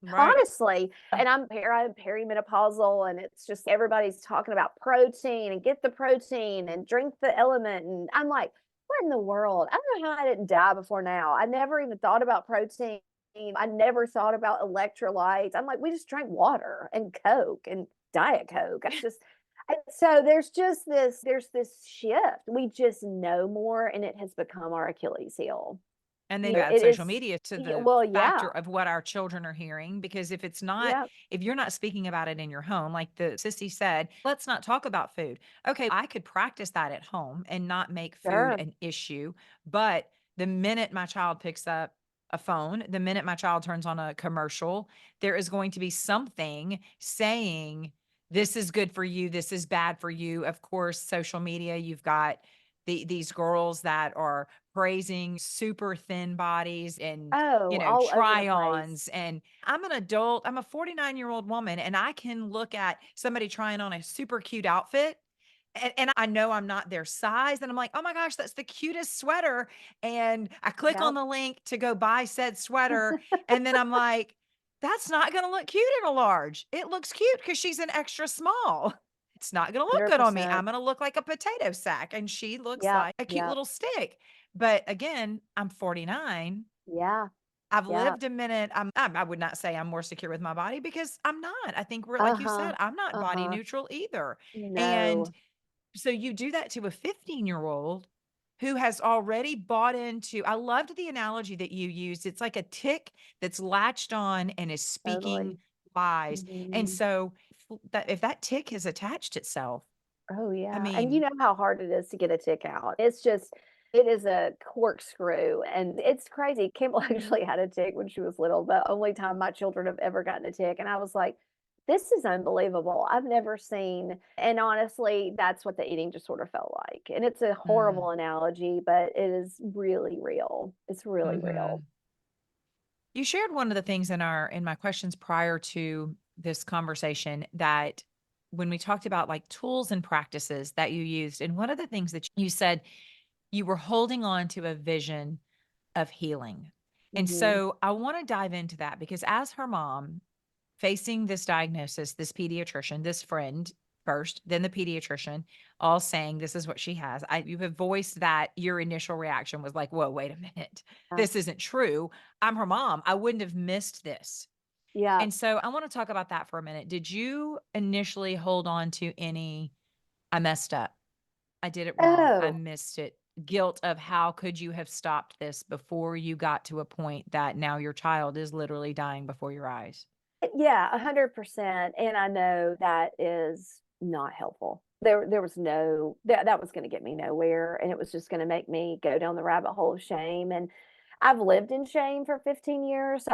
Right.
Honestly, and I'm perimenopausal and it's just everybody's talking about protein and get the protein and drink the element and I'm like, what in the world? I don't know how I didn't die before now. I never even thought about protein. I never thought about electrolytes. I'm like, we just drank water and Coke and Diet Coke. It's just and so there's this shift. We just know more and it has become our Achilles heel.
And then
You
you
know,
add
it
social
is
media to
yeah,
the
well, yeah.
factor of what our children are hearing, because
Yeah,
if you're not speaking about it in your home, like the sissy said, let's not talk about food. Okay, I could practice that at home and not make food
sure.
an issue, but the minute my child picks up a phone, the minute my child turns on a commercial, there is going to be something saying, this is good for you, this is bad for you. Of course, social media, you've got these girls that are praising super thin bodies and,
Oh, all over the place.
try-ons, and I'm an adult, I'm a 49-year-old woman, and I can look at somebody trying on a super cute outfit, and I know I'm not their size, and I'm like, "Oh my gosh, that's the cutest sweater," and I click on
Yep.
the link to go buy said sweater, and then I'm like, "That's not gonna look cute in a large. It looks cute because she's an extra small." It's not gonna look good on me.
100%.
I'm gonna look like a potato sack, and she looks
Yep,
like a cute
yep.
little stick. But again, I'm 49.
Yeah,
I've
yeah.
lived a minute. I would not say I'm more secure with my body because I'm not. I think we're like you
Uh-huh,
said, I'm not body
uh-huh.
neutral either. And
No,
so you do that to a 15-year-old who has already bought into I loved the analogy that you used. It's like a tick that's latched on and is speaking
totally.
lies. And
Mhm.
so if that tick has attached itself,
Oh,
I
yeah, and you
mean,
know how hard it is to get a tick out. It's just it is a corkscrew, and it's crazy. Campbell actually had a tick when she was little, the only time my children have ever gotten a tick, and I was like, "This is unbelievable. I've never seen" and honestly, that's what the eating disorder felt like, and it's a
mm,
horrible analogy, but it is really real. It's really real.
mhm. You shared one of the things in my questions prior to this conversation that when we talked about like tools and practices that you used, and one of the things that you said you were holding on to a vision of healing. And
Mhm.
so I want to dive into that because as her mom, facing this diagnosis, this pediatrician, this friend first, then the pediatrician, all saying this is what she has. You have voiced that your initial reaction was like, whoa, wait a minute.
Yeah.
This isn't true. I'm her mom. I wouldn't have missed this.
Yeah.
And so I want to talk about that for a minute. Did you initially hold on to any, I messed up. I did it wrong. I
Oh.
missed it. Guilt of how could you have stopped this before you got to a point that now your child is literally dying before your eyes?
Yeah, 100%, and I know that is not helpful. There was no that was gonna get me nowhere, and it was just gonna make me go down the rabbit hole of shame, and I've lived in shame for 15 years, so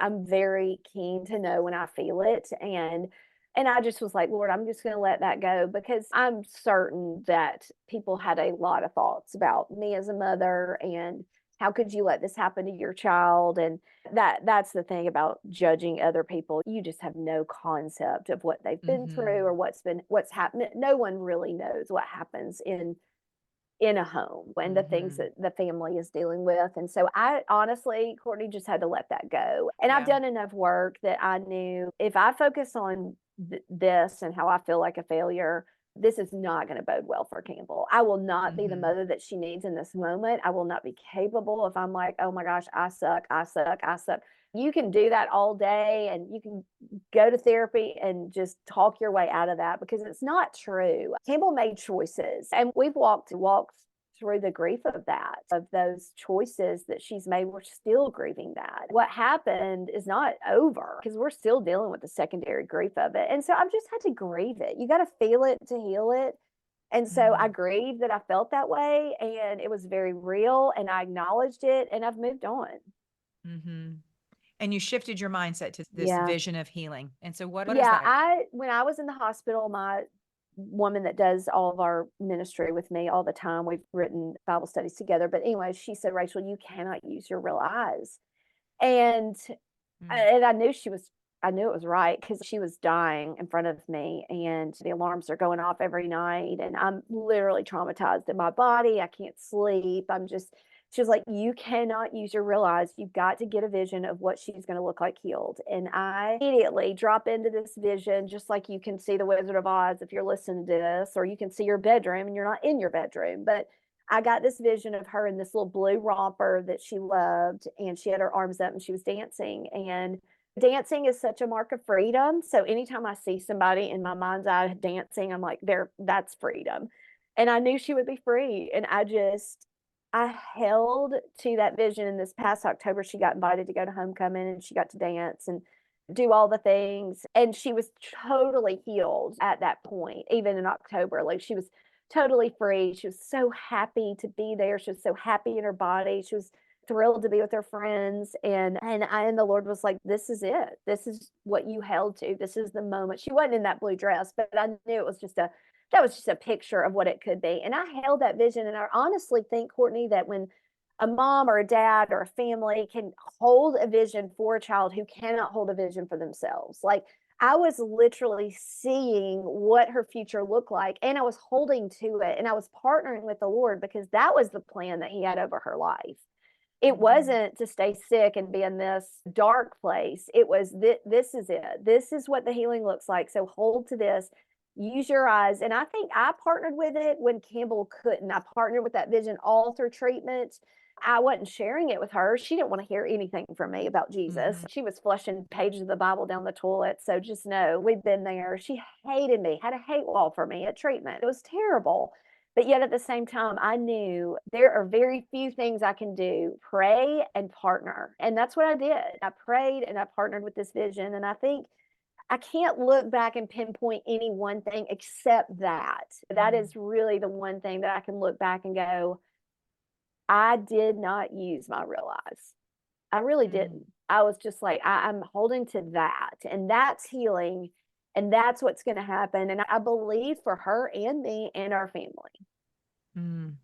I'm very keen to know when I feel it, and I just was like, "Lord, I'm just gonna let that go," because I'm certain that people had a lot of thoughts about me as a mother, and how could you let this happen to your child, and that's the thing about judging other people. You just have no concept of what they've been through or
Mhm.
what's happened. No one really knows what happens in a home and the things
Mhm.
that the family is dealing with. And so I honestly, Courtney just had to let that go. And I've
Yeah.
done enough work that I knew if I focus on this and how I feel like a failure, this is not going to bode well for Campbell. I will not be the
Mhm.
mother that she needs in this moment. I will not be capable if I'm like, oh my gosh, I suck, I suck, I suck. You can do that all day and you can go to therapy and just talk your way out of that because it's not true. Campbell made choices and we've walked through the grief of that, of those choices that she's made. We're still grieving that. What happened is not over because we're still dealing with the secondary grief of it. And so I've just had to grieve it. You got to feel it to heal it. And so I
Mm.
grieved that I felt that way and it was very real and I acknowledged it and I've moved on.
Mhm. And you shifted your mindset to this
Yeah.
vision of healing. And so what is
Yeah,
that?
when I was in the hospital, my woman that does all of our ministry with me all the time, we've written Bible studies together. But anyway, she said, Rachel, you cannot use your real eyes. And
Mm.
and I knew it was right because she was dying in front of me and the alarms are going off every night and I'm literally traumatized in my body. I can't sleep. She was like, you cannot use your real eyes. You've got to get a vision of what she's going to look like healed. And I immediately drop into this vision, just like you can see the Wizard of Oz if you're listening to this, or you can see your bedroom and you're not in your bedroom. But I got this vision of her in this little blue romper that she loved, and she had her arms up and she was dancing. And dancing is such a mark of freedom. So anytime I see somebody in my mind's eye dancing, I'm like, there, that's freedom. And I knew she would be free. And I held to that vision. And this past October, she got invited to go to homecoming and she got to dance and do all the things. And she was totally healed at that point, even in October. Like she was totally free. She was so happy to be there. She was so happy in her body. She was thrilled to be with her friends. And the Lord was like, this is it. This is what you held to. This is the moment. She wasn't in that blue dress, but I knew it was just a that was just a picture of what it could be. And I held that vision. And I honestly think, Courtney, that when a mom or a dad or a family can hold a vision for a child who cannot hold a vision for themselves, like I was literally seeing what her future looked like and I was holding to it and I was partnering with the Lord because that was the plan that he had over her life. It
Mhm.
wasn't to stay sick and be in this dark place. It was this is it. This is what the healing looks like. So hold to this. Use your eyes. And I think I partnered with it when Campbell couldn't. I partnered with that vision all through treatment. I wasn't sharing it with her. She didn't want to hear anything from me about Jesus.
Mhm.
She was flushing pages of the Bible down the toilet. So just know we've been there. She hated me, had a hate wall for me at treatment. It was terrible. But yet at the same time, I knew there are very few things I can do, pray and partner. And that's what I did. I prayed and I partnered with this vision. And I think I can't look back and pinpoint any one thing except that. That
Mm.
is really the one thing that I can look back and go, I did not use my real eyes. I really
Mm.
didn't. I was just like, I'm holding to that. And that's healing. And that's what's going to happen. And I believe for her and me and our family.
Mm.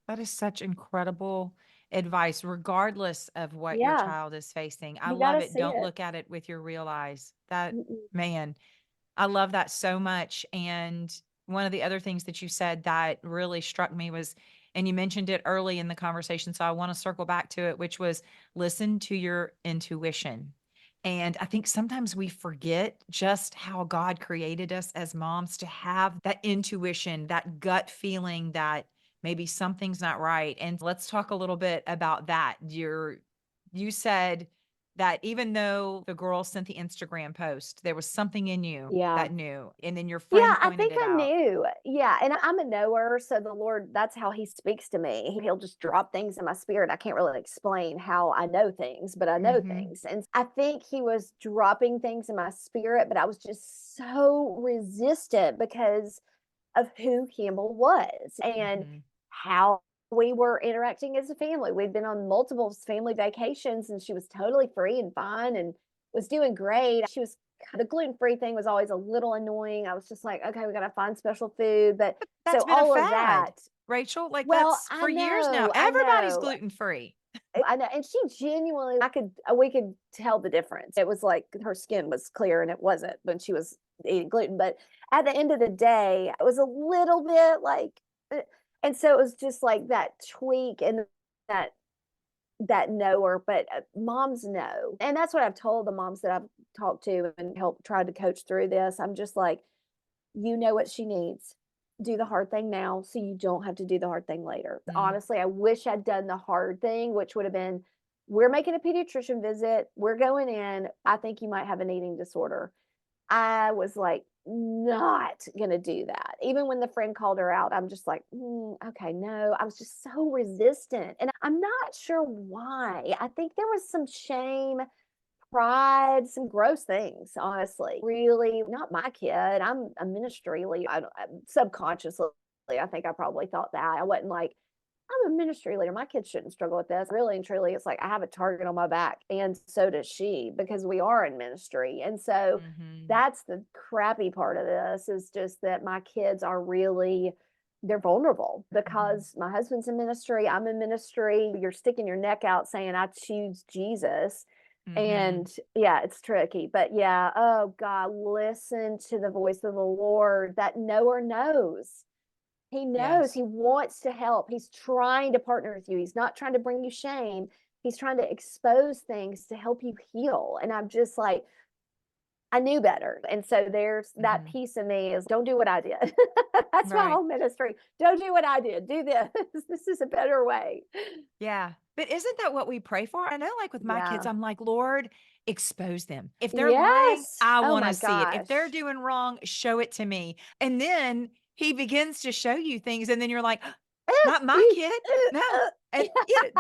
That is such incredible advice, regardless of what your
Yeah.
child is facing. I
You got
love
to
it.
see
Don't
it.
look at it with your real eyes. That,
Mm-mm.
man, I love that so much. And one of the other things that you said that really struck me was, and you mentioned it early in the conversation, so I want to circle back to it, which was listen to your intuition. And I think sometimes we forget just how God created us as moms to have that intuition, that gut feeling that maybe something's not right. And let's talk a little bit about that. You said that even though the girl sent the Instagram post, there was something in you
Yeah.
that knew, and then your
Yeah,
friend
I
pointed
think
it
I
out.
knew. Yeah, and I'm a knower, so the Lord, that's how he speaks to me. He'll just drop things in my spirit. I can't really explain how I know things, but I know
Mhm.
things. And I think he was dropping things in my spirit, but I was just so resistant because of who Campbell was and
Mhm.
how we were interacting as a family. We'd been on multiple family vacations and she was totally free and fine and was doing great. She was the gluten-free thing was always a little annoying. I was just like, okay, we got to find special food. But
That's
so
been a
all of that,
fad, Rachel. Like,
well,
that's for years now.
I
Everybody's
know,
gluten free.
I know. And she genuinely, we could tell the difference. It was like her skin was clear and it wasn't when she was eating gluten. But at the end of the day, it was a little bit like, and so it was just like that tweak and that knower, but moms know. And that's what I've told the moms that I've talked to and helped try to coach through this. I'm just like, you know what she needs. do the hard thing now so you don't have to do the hard thing later.
Mm.
Honestly, I wish I'd done the hard thing, which would have been, we're making a pediatrician visit. We're going in. I think you might have an eating disorder. I was like, not gonna do that. Even when the friend called her out, I'm just like, okay, no. I was just so resistant. And I'm not sure why. I think there was some shame, pride, some gross things, honestly. Really, not my kid. I'm a ministry leader. Subconsciously, I think I probably thought that. I wasn't like, I'm a ministry leader. My kids shouldn't struggle with this. Really and truly, it's like I have a target on my back, and so does she, because we are in ministry. And so
Mhm.
that's the crappy part of this, is just that my kids are really, they're vulnerable
Mhm.
because my husband's in ministry, I'm in ministry. You're sticking your neck out saying, I choose Jesus.
Mhm.
And yeah, it's tricky. But yeah, oh God, listen to the voice of the Lord. That knower knows. He knows,
Yes.
he wants to help. He's trying to partner with you. He's not trying to bring you shame. He's trying to expose things to help you heal. And I'm just like, I knew better. And so there's that
Mhm.
piece of me is, don't do what I did. That's my
Right.
whole ministry. Don't do what I did. Do this. This is a better way.
Yeah. But isn't that what we pray for? I know, like with my kids,
Yeah.
I'm like, Lord, expose them. If they're lying,
Yes.
I
Oh
want
my
to see it. If they're
gosh.
doing wrong, show it to me. And then he begins to show you things. And then you're like, not my kid. No. And yeah,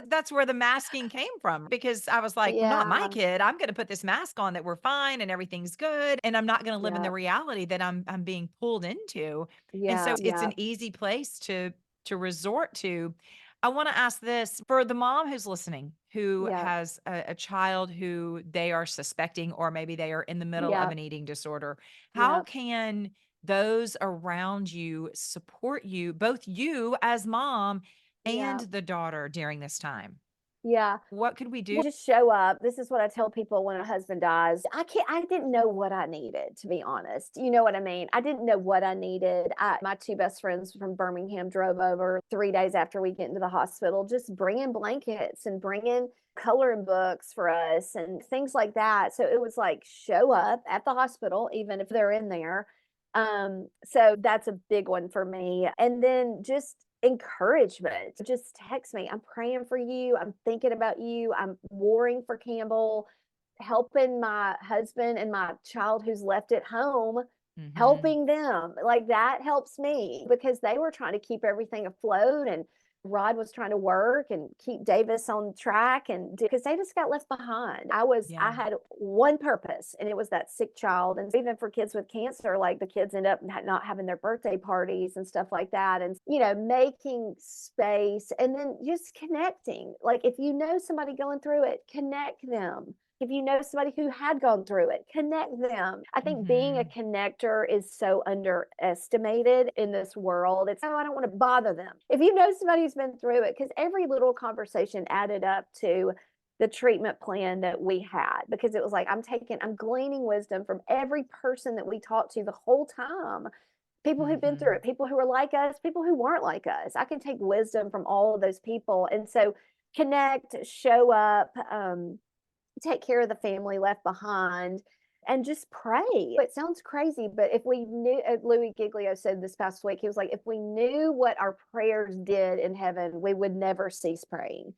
that's where the masking came from, because I was like, well, not my
Yeah.
kid. I'm going to put this mask on that we're fine and everything's good. And I'm not going to live in the
Yeah.
reality that I'm being pulled into. And so
Yeah.
it's
Yeah.
an easy place to resort to. I want to ask this for the mom who's listening, who
Yeah.
has a child who they are suspecting, or maybe they are in the middle of
Yeah.
an eating disorder. How
Yeah.
can those around you support you, both you as mom and
Yeah.
the daughter during this time?
Yeah.
What could we
Well,
do?
just show up. This is what I tell people when a husband dies. I didn't know what I needed, to be honest. You know what I mean? I didn't know what I needed. My two best friends from Birmingham drove over 3 days after we get into the hospital, just bringing blankets and bringing coloring books for us and things like that. So it was like, show up at the hospital, even if they're in there. So that's a big one for me. And then just encouragement. Just text me. I'm praying for you. I'm thinking about you. I'm warring for Campbell, helping my husband and my child who's left at home,
Mhm.
helping them. Like that helps me because they were trying to keep everything afloat, and Rod was trying to work and keep Davis on track, and because they just got left behind. I
Yeah.
had one purpose, and it was that sick child. And even for kids with cancer, like the kids end up not having their birthday parties and stuff like that. And, making space and then just connecting. Like if you know somebody going through it, connect them. If you know somebody who had gone through it, connect them. I think being a
Mhm.
connector is so underestimated in this world. It's, oh, I don't want to bother them. If you know somebody who's been through it, because every little conversation added up to the treatment plan that we had, because it was like, I'm gleaning wisdom from every person that we talked to the whole time. People who've been through
Mhm.
it, people who are like us, people who weren't like us. I can take wisdom from all of those people. And so connect, show up, take care of the family left behind, and just pray. It sounds crazy, but if we knew, Louis Giglio said this past week, he was like, if we knew what our prayers did in heaven, we would never cease praying.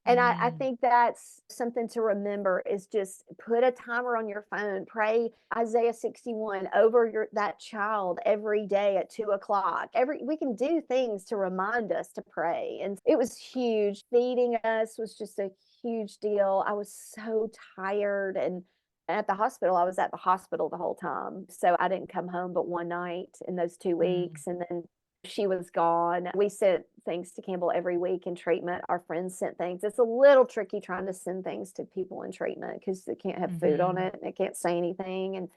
And I
Mm.
think that's something to remember, is just put a timer on your phone. Pray Isaiah 61 over that child every day at 2 o'clock. We can do things to remind us to pray. And it was huge. Feeding us was just a huge deal. I was so tired, and at the hospital, I was at the hospital the whole time. So I didn't come home but one night in those two
Mm.
weeks. And then she was gone. We sent things to Campbell every week in treatment. Our friends sent things. It's a little tricky trying to send things to people in treatment because they can't have food on
Mhm.
it and they can't say anything. And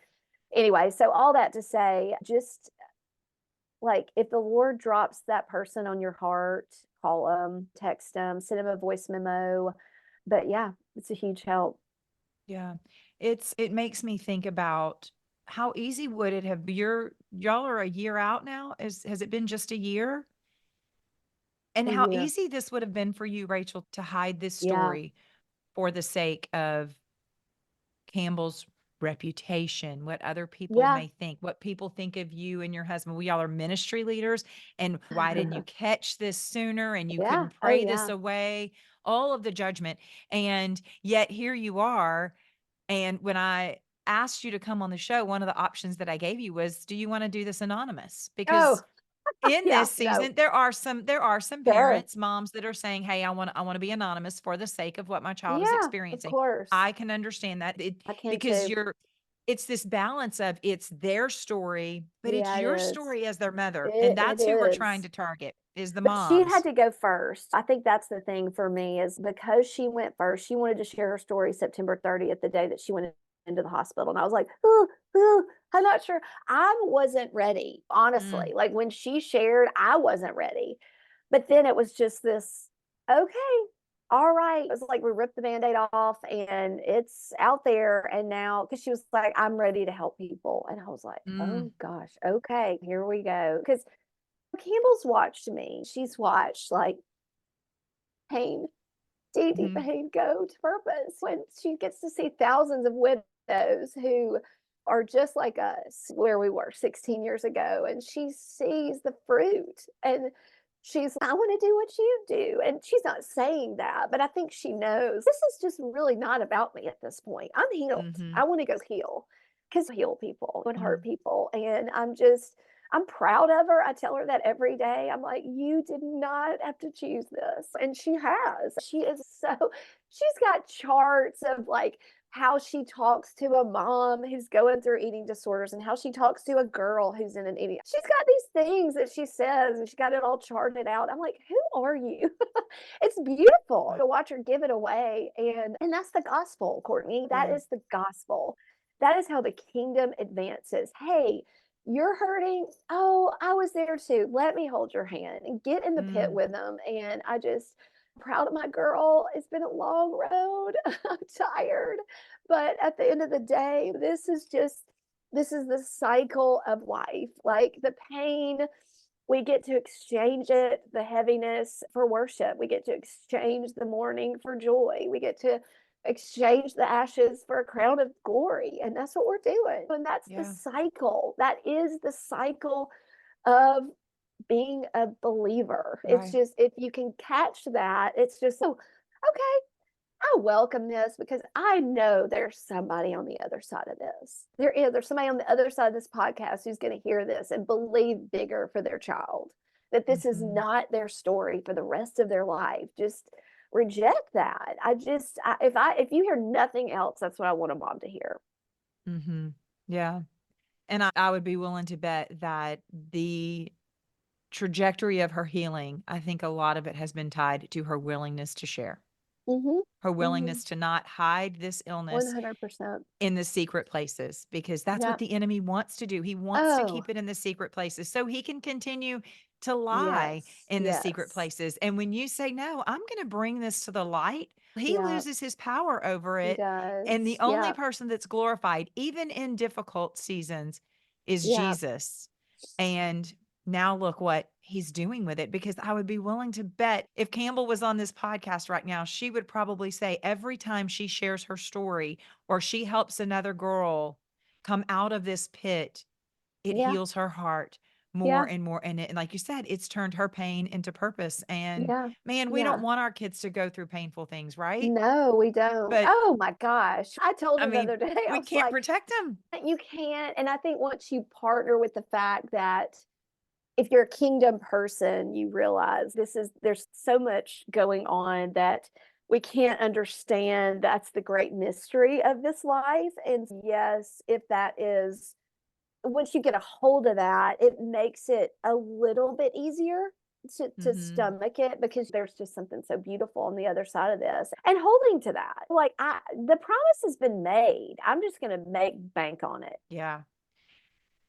anyway, so all that to say, just like if the Lord drops that person on your heart, call them, text them, send them a voice memo. But yeah, it's a huge help.
Yeah. It makes me think about how easy would it have y'all are a year out now? Has it been just a year? And
A
how
year.
easy this would have been for you, Rachel, to hide this
Yeah.
story for the sake of Campbell's reputation, what other people
Yeah.
may think, what people think of you and your husband. We all are ministry leaders. And why didn't you catch this sooner? And you
Yeah.
couldn't
Oh,
pray this
yeah.
away, all of the judgment. And yet here you are. And when I asked you to come on the show, one of the options that I gave you was, do you want to do this anonymous?
Oh,
Because in
yeah.
this season,
No.
there are some
Sure.
parents, moms that are saying, "Hey, I want to be anonymous for the sake of what my child is
Yeah. Of
experiencing."
course.
I can understand that
I can
because
too.
it's this balance of it's their story, but it's
Yeah, it
your
is.
story as their mother, and
It
that's who we're trying
is.
to target is the
But she had
moms.
to go first. I think that's the thing for me is because she went first, she wanted to share her story September 30th, the day that she went into the hospital. And I was like, "Ooh, ooh, I'm not sure." I wasn't ready,
Mm,
honestly. Like when she shared, I wasn't ready. But then it was just this, okay, all right. It was like we ripped the band-aid off and it's out there. And now, because she was like, "I'm ready to help people." And I was like,
mm,
oh gosh, okay, here we go. Because Campbell's watched me. She's watched like pain, deep, deep
mhm,
pain go to purpose when she gets to see thousands of widows who are just like us where we were 16 years ago. And she sees the fruit and she's, I want to do what you do. And she's not saying that, but I think she knows this is just really not about me at this point. I'm healed.
mhm,
I want to go heal because heal people and hurt
mm,
people. And I'm proud of her. I tell her that every day. I'm like, you did not have to choose this. And she has. She is so, she's got charts of like how she talks to a mom who's going through eating disorders and how she talks to a girl who's in an eating. She's got these things that she says and she got it all charted out. I'm like, who are you? It's beautiful
right,
to watch her give it away. And that's the gospel, Courtney. That
yeah,
is the gospel. That is how the kingdom advances. Hey, you're hurting. Oh, I was there too. Let me hold your hand and get in the pit
mm,
with them. And I just proud of my girl. It's been a long road. I'm tired. But at the end of the day, this is the cycle of life. Like the pain, we get to exchange it, the heaviness for worship. We get to exchange the mourning for joy. We get to exchange the ashes for a crown of glory. And that's what we're doing. And that's the
yeah,
cycle. That is the cycle of being a believer. It's
right,
just, if you can catch that, it's just, oh, okay, I welcome this because I know there's somebody on the other side of this. There is, there's somebody on the other side of this podcast who's going to hear this and believe bigger for their child, that this is
mhm,
not their story for the rest of their life. Just reject that. If you hear nothing else, that's what I want a mom to hear.
mhm, yeah. And I would be willing to bet that the trajectory of her healing, I think a lot of it has been tied to her willingness to share,
Mm-hmm.
her
Mm-hmm.
willingness to not hide this illness
100%.
in the secret places, because that's what
Yeah.
the enemy wants to do. He wants to
Oh,
keep it in the secret places so he can continue to lie
yes.
in the secret
Yes.
places. And when you say, no, I'm going to bring this to the light, he
Yeah.
loses his power over
He
it. And the
does.
only
Yeah.
person that's glorified, even in difficult seasons, is
Yeah.
Jesus. And now look what he's doing with it, because I would be willing to bet if Campbell was on this podcast right now, she would probably say every time she shares her story or she helps another girl come out of this pit, it
Yeah.
heals her heart more
Yeah.
and more. And like you said, it's turned her pain into purpose. And
Yeah.
man, we don't
Yeah.
want our kids to go through painful things, right?
No, we don't.
But
Oh my gosh. I told
I
her the
mean,
other day, I
we
was
can't
like,
protect them.
you can't. And I think once you partner with the fact that if you're a kingdom person, you realize there's so much going on that we can't understand. That's the great mystery of this life. And yes, if that is, once you get a hold of that, it makes it a little bit easier to
Hmm.
stomach it because there's just something so beautiful on the other side of this and holding to that. Like the promise has been made. I'm just going to make bank on it.
Yeah.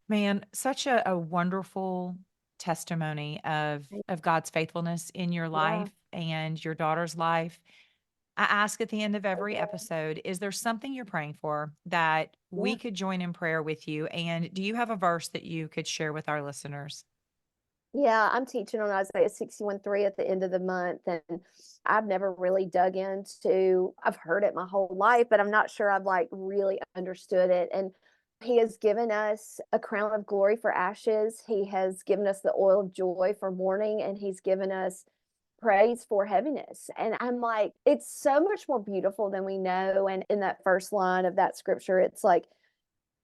Man, such a wonderful testimony of God's faithfulness in your
Yeah.
life and your daughter's life. I ask at the end of
So
every
good.
episode, is there something you're praying for that we
Yeah.
could join in prayer with you? And do you have a verse that you could share with our listeners?
Yeah, I'm teaching on Isaiah 61:3 at the end of the month, and I've never really dug into I've heard it my whole life, but I'm not sure I've like really understood it. And he has given us a crown of glory for ashes. He has given us the oil of joy for mourning, and he's given us praise for heaviness. And I'm like, it's so much more beautiful than we know. And in that first line of that scripture, it's like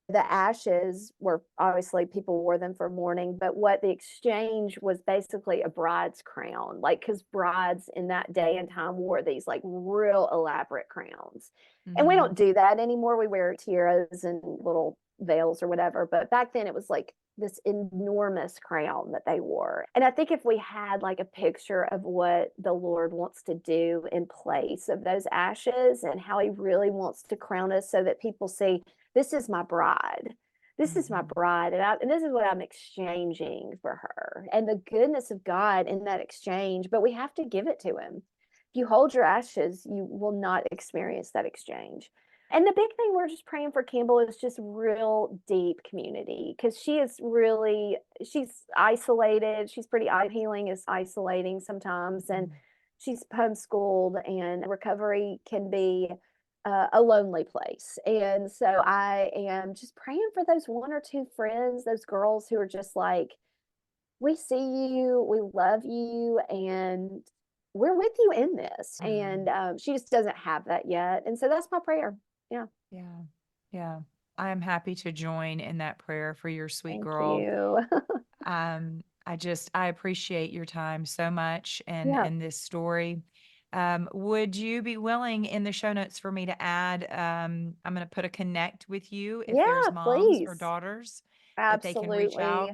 the ashes were obviously people wore them for mourning, but what the exchange was basically a bride's crown, like because brides in that day and time wore these like real elaborate crowns. And we don't
Hmm.
do that anymore. We wear tiaras and little veils or whatever. But back then it was like this enormous crown that they wore. And I think if we had like a picture of what the Lord wants to do in place of those ashes and how he really wants to crown us so that people see this is my bride. This is my
Hmm.
bride, and this is what I'm exchanging for her. And the goodness of God in that exchange, but we have to give it to him. If you hold your ashes, you will not experience that exchange. And the big thing we're just praying for Campbell is just real deep community because she's isolated. She's pretty healing is isolating sometimes, and she's homeschooled, and recovery can be a lonely place. And so I am just praying for those one or two friends, those girls who are just like, we see you, we love you, and we're with you in this. And
Hmm.
she just doesn't have that yet. And so that's my prayer. Yeah.
Yeah. Yeah. I am happy to join in that prayer for your sweet
Thank
girl.
you.
I appreciate your time so much
Yeah.
and this story. Would you be willing in the show notes for me to add, I'm going to put a connect with you if there's
Yeah,
moms or
please.
daughters that they can reach
Absolutely.
out?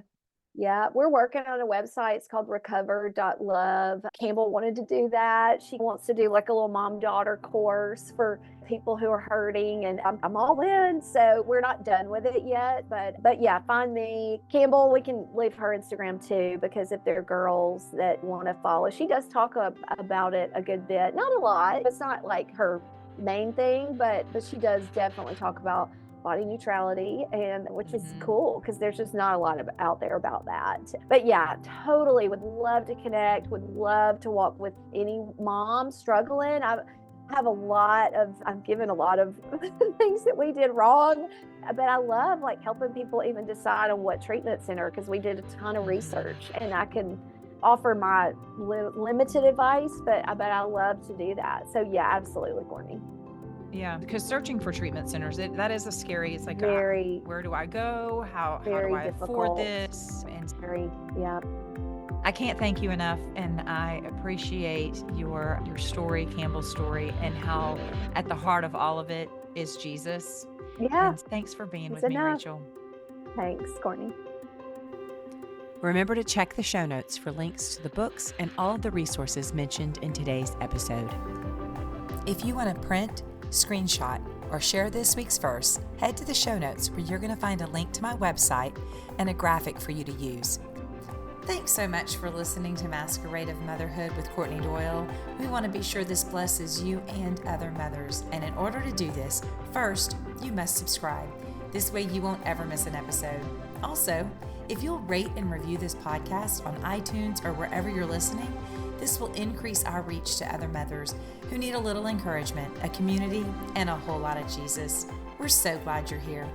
Yeah, we're working on a website. It's called recover.love. Campbell wanted to do that. She wants to do like a little mom-daughter course for people who are hurting, and I'm all in. So we're not done with it yet, but yeah, find me. Campbell, we can leave her Instagram too, because if there are girls that want to follow, she does talk about it a good bit. Not a lot. It's not like her main thing, but she does definitely talk about body neutrality, and which is
Hmm.
cool because there's just not a lot of out there about that. But yeah, totally would love to connect, would love to walk with any mom struggling. I've given a lot of things that we did wrong, but I love like helping people even decide on what treatment center because we did a ton of
Hmm.
research, and I can offer my limited advice, but I love to do that. So yeah, absolutely, Courtney.
Yeah, because searching for treatment centers, that is a scary. It's like,
Very,
where do I go? How do
very
I afford
difficult.
this? And
Very, yeah.
I can't thank you enough, and I appreciate your story, Campbell's story, and how at the heart of all of it is Jesus.
Yeah,
And thanks for being
it's
with me,
enough.
Rachel.
Thanks, Courtney.
Remember to check the show notes for links to the books and all of the resources mentioned in today's episode. If you want to print, screenshot, or share this week's verse, head to the show notes where you're going to find a link to my website and a graphic for you to use. Thanks so much for listening to Masquerade of Motherhood with Courtney Doyle. We want to be sure this blesses you and other mothers. And in order to do this, first, you must subscribe. This way you won't ever miss an episode. Also, if you'll rate and review this podcast on iTunes or wherever you're listening, this will increase our reach to other mothers who need a little encouragement, a community, and a whole lot of Jesus. We're so glad you're here.